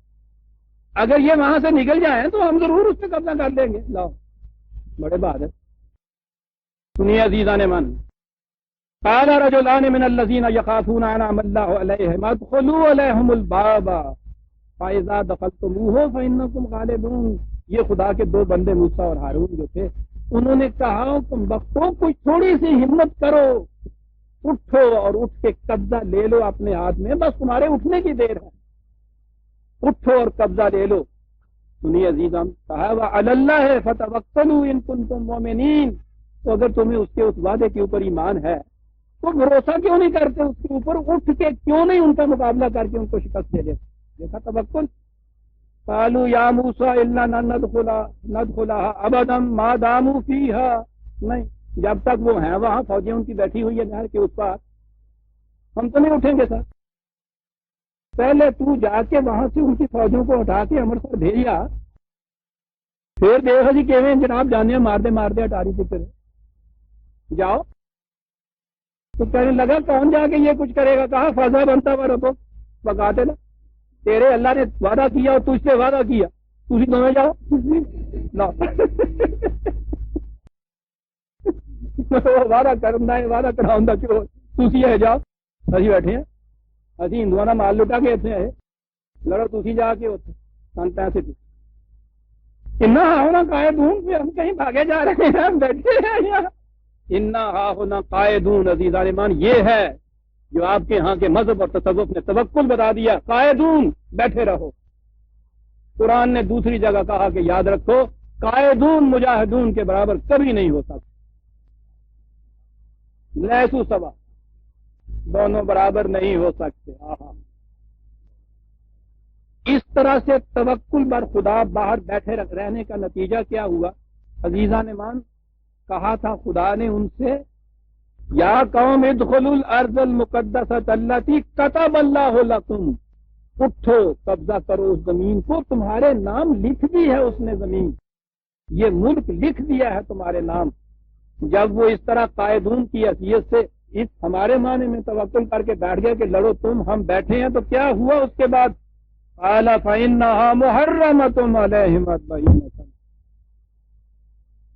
اگر یہ وہاں سے نکل جائیں تو ہم ضرور اس پہ قبضہ کر لیں گے. لاؤ بڑے بہادر. سنیے عزیزان من، قال رجلان من الذين يخافون انعم الله عليهم ادخلوا عليهم الباب فاذا دخلتموه فانكم غالبون. یہ خدا کے دو بندے موسیٰ اور ہارون جو تھے، انہوں نے کہا تم بختوں کچھ تھوڑی سی ہمت کرو، اٹھو اور اٹھ کے قبضہ لے لو اپنے ہاتھ میں، بس تمہارے اٹھنے کی دیر ہے، اٹھو اور قبضہ لے لو. سنیے عزیزان، کہا وعلی اللہ فتوکلوا ان کنتم مؤمنین. تو اگر تمہیں اس کے اس وعدے کے اوپر ایمان ہے تو بھروسہ کیوں نہیں کرتے اس کے اوپر، اٹھ کے کیوں نہیں ان کا مقابلہ کر کے ان کو شکست دے دیتے. دیکھا توکل. قالوا یا موسیٰ الا ندخلها ابدا ما داموا فیہا. نہیں، جب تک وہ ہیں وہاں، فوجیں ان کی بیٹھی ہوئی ہے نہر کے اس پار، ہم تو نہیں اٹھیں گے سر. پہلے تو جا کے وہاں سے ان کی فوجوں کو ہٹا کے امرتسر بھیجا، پھر دیکھو جی کیویں جناب جانے مار دے اٹاری سے جاؤ. تو کہنے لگا کون جا کے یہ کچھ کرے گا؟ کہا فضا بنتا ہوا ربو بکاتے نا، تیرے اللہ نے وعدہ کیا اور تجھ سے وعدہ کیا، تھی دونوں جاؤ. وعدہ کرنا ہے، وعدہ کراؤں گا کیوں تھی ہے جاؤ. ابھی بیٹھے ہیں ابھی ہندوانہ مال لٹا کے اتنے آئے، لڑو تھی جا کے اتنے سن 65 اتنا ہونا قائدون پہ ہم کہیں بھاگے جا رہے ہیں، ہم بیٹھے ہیں یہاں. انا ہا ہونا قائدون. عزیزان ایمان، یہ ہے جو آپ کے ہاں کے مذہب اور تصوف نے توکل بتا دیا. قائدون، بیٹھے رہو. قرآن نے دوسری جگہ کہا کہ یاد رکھو قائدون مجاہدون کے برابر کبھی نہیں ہو سکتے. لیسو سوا، دونوں برابر نہیں ہو سکتے. اس طرح سے توکل بر خدا باہر بیٹھے رہنے کا نتیجہ کیا ہوا؟ عزیزان ایمان، کہا تھا خدا نے ان سے یا قوم ادخلوا الارض المقدسۃ التی کتب اللہ لکم. اٹھو، قبضہ کرو اس زمین کو، تمہارے نام لکھ دی ہے اس نے زمین، یہ ملک لکھ دیا ہے تمہارے نام. جب وہ اس طرح قائدون کی حیثیت سے اس ہمارے معنی میں توکل کر کے بیٹھ گئے کہ لڑو تم، ہم بیٹھے ہیں، تو کیا ہوا اس کے بعد؟ قال فإنها محرمة علیہم 40 سنة.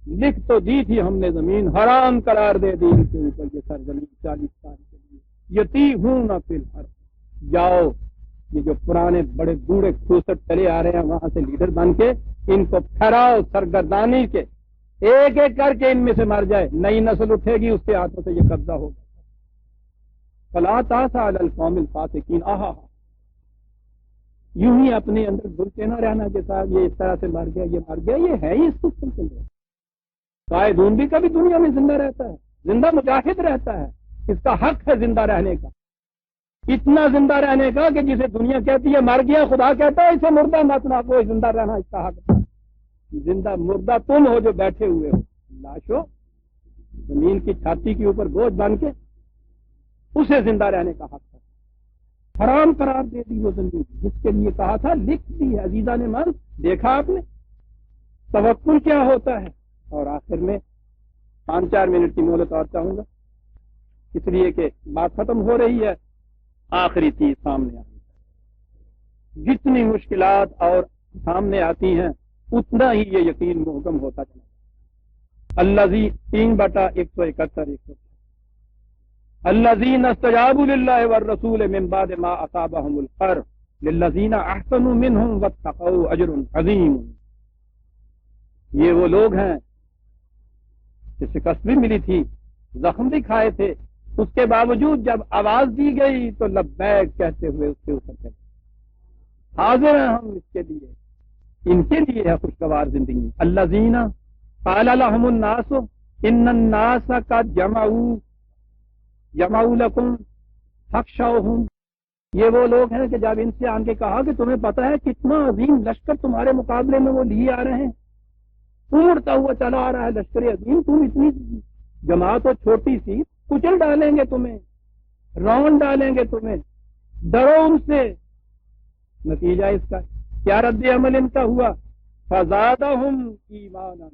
لکھ تو دی تھی ہم نے زمین، حرام قرار دے دی ان کے اوپر یہ سرزمین 40 سال کے لیے. یتیہون فی الارض. جاؤ، یہ جو پرانے بڑے بوڑھے کھوسٹ چلے آ رہے ہیں وہاں سے لیڈر بن کے ان کو پھیراؤ سرگردانی کے، ایک ایک کر کے ان میں سے مر جائے. نئی نسل اٹھے گی، اس کے ہاتھوں سے یہ قبضہ ہوگا. فلا تأسوا علی القوم الفاسقین. یوں ہی اپنے اندر بھولتے نہ رہنا کہ صاحب یہ اس طرح سے مر گیا، یہ مر گیا. یہ ہے ہی اس سسٹم کے لیے. قائدون بھی کبھی دنیا میں زندہ رہتا ہے، زندہ مجاہد رہتا ہے، اس کا حق ہے زندہ رہنے کا، اتنا زندہ رہنے کا کہ جسے دنیا کہتی ہے مر گیا، خدا کہتا ہے اسے مردہ مت نہ کوئی زندہ رہنا اس کا حق ہے. زندہ مردہ تم ہو جو بیٹھے ہوئے ہو، لاشو زمین کی چھاتی کے اوپر بوجھ بن کے، اسے زندہ رہنے کا حق ہے. حرام قرار دے دی وہ زمین جس کے لیے کہا تھا لکھ دی ہے. عزیزان من، دیکھا آپ نے توکل کیا ہوتا ہے. اور آخر میں 5-4 منٹ کی مہلت اور چاہوں گا، اس لیے کہ بات ختم ہو رہی ہے. آخری چیز سامنے آئی ہے، جتنی مشکلات اور سامنے آتی ہیں اتنا ہی یہ یقین محکم ہوتا چلا. الذی 3/171 الذین استجابوا للہ والرسول من بعد ما اصابهم القرح للذین احسنوا منهم واتقوا اجر عظیم. یہ وہ لوگ ہیں کہ شکست بھی ملی تھی، زخم بھی کھائے تھے، اس کے باوجود جب آواز دی گئی تو لبیک کہتے ہوئے اس کے اوپر چلے. حاضر ہیں ہم اس کے لیے، ان کے لیے ہے خوشگوار زندگی. الذین قال لهم الناس ان الناس قد جمعوا لکم فاخشوہم. یہ وہ لوگ ہیں کہ جب ان سے آن کے کہا کہ تمہیں پتہ ہے کتنا عظیم لشکر تمہارے مقابلے میں وہ لیے آ رہے ہیں، اڑتا ہوا چلا آ رہا ہے لشکر عظیم، تم اتنی جماعت ہو چھوٹی سی، کچل ڈالیں گے تمہیں، رون ڈالیں گے تمہیں، ڈرو ان سے. نتیجہ اس کا کیا رد عمل ان کا ہوا؟ فزادہم ایمانا،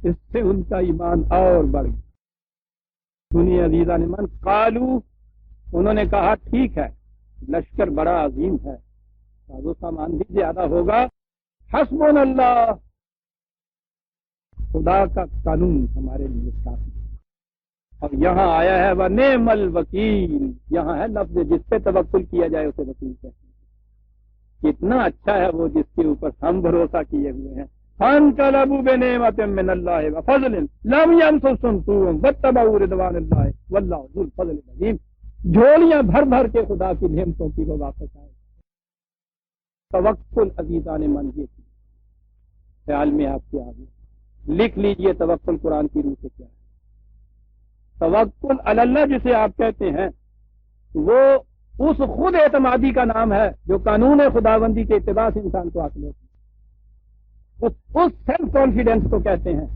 اس سے ان کا ایمان اور بڑھ گیا. سنیے عزیزان من، قالو، انہوں نے کہا ٹھیک ہے لشکر بڑا عظیم ہے، ساز و سامان بھی زیادہ ہوگا. حسبنا اللہ، خدا کا قانون ہمارے لیے کافی ہے. اور یہاں آیا ہے وَنِعْمَ الْوَكِيلُ، یہاں ہے لفظ جس پہ توکل کیا جائے اسے وکیل کہتے ہیں. کتنا اچھا ہے وہ جس کے اوپر ہم بھروسہ کیے ہوئے ہیں. فَانْقَلَبُوا بِنِعْمَةٍ مِّنَ اللَّهِ وَفَضْلٍ لَمْ يَمْسَسْهُمْ سُوءٌ وَاتَّبَعُوا رِضْوَانَ اللَّهِ وَاللَّهُ ذُو الْفَضْلِ الْعَظِيمِ. جھولیاں بھر بھر کے خدا کی نعمتوں کی وہ واپس آئے. توکل عزیزان من یہ تھی. خیال میں آپ کے آگے لکھ لیجئے توکل قرآن کی روح سے کیا ہے. توکل علی اللہ جسے آپ کہتے ہیں وہ اس خود اعتمادی کا نام ہے جو قانون خداوندی کے اتباع سے انسان کو حاصل ہوتی ہے. اس سیلف کانفیڈنس کو کہتے ہیں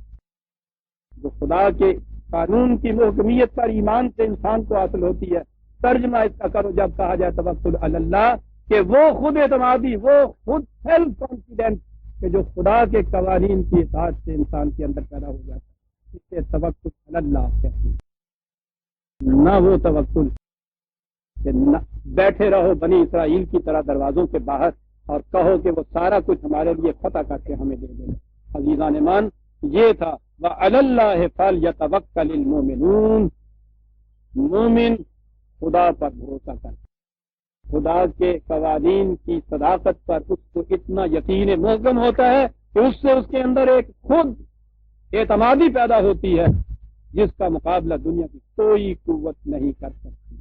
جو خدا کے قانون کی محکمیت پر ایمان سے انسان کو حاصل ہوتی ہے. ترجمہ اس کا کرو جب کہا جائے توکل علی اللہ کہ وہ خود اعتمادی، وہ خود سیلف کانفیڈنس کہ جو خدا کے قوانین کی اطاعت سے انسان کے اندر پیدا ہو جاتا ہے، اس سے توکل علی اللہ کہتے ہیں. نہ وہ توکل کہ بیٹھے رہو بنی اسرائیل کی طرح دروازوں کے باہر اور کہو کہ وہ سارا کچھ ہمارے لیے فتح کر کے ہمیں دے دے. عزیزان ایمان یہ تھا وَعَلَى اللَّهِ فَلْيَتَوَكَّلِ الْمُؤْمِنُونَ. مومن خدا پر بھروسہ کر، خدا کے قوانین کی صداقت پر اس کو اتنا یقین محکم ہوتا ہے کہ اس سے اس کے اندر ایک خود اعتمادی پیدا ہوتی ہے جس کا مقابلہ دنیا کی کوئی قوت نہیں کر سکتی.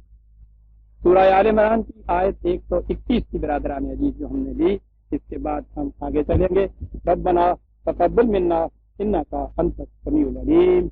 سورہ آل عمران کی آیت 121 کی برادران عزیز جو ہم نے لی، اس کے بعد ہم آگے چلیں گے. ربنا تقبل منا انک انت السمیع العلیم.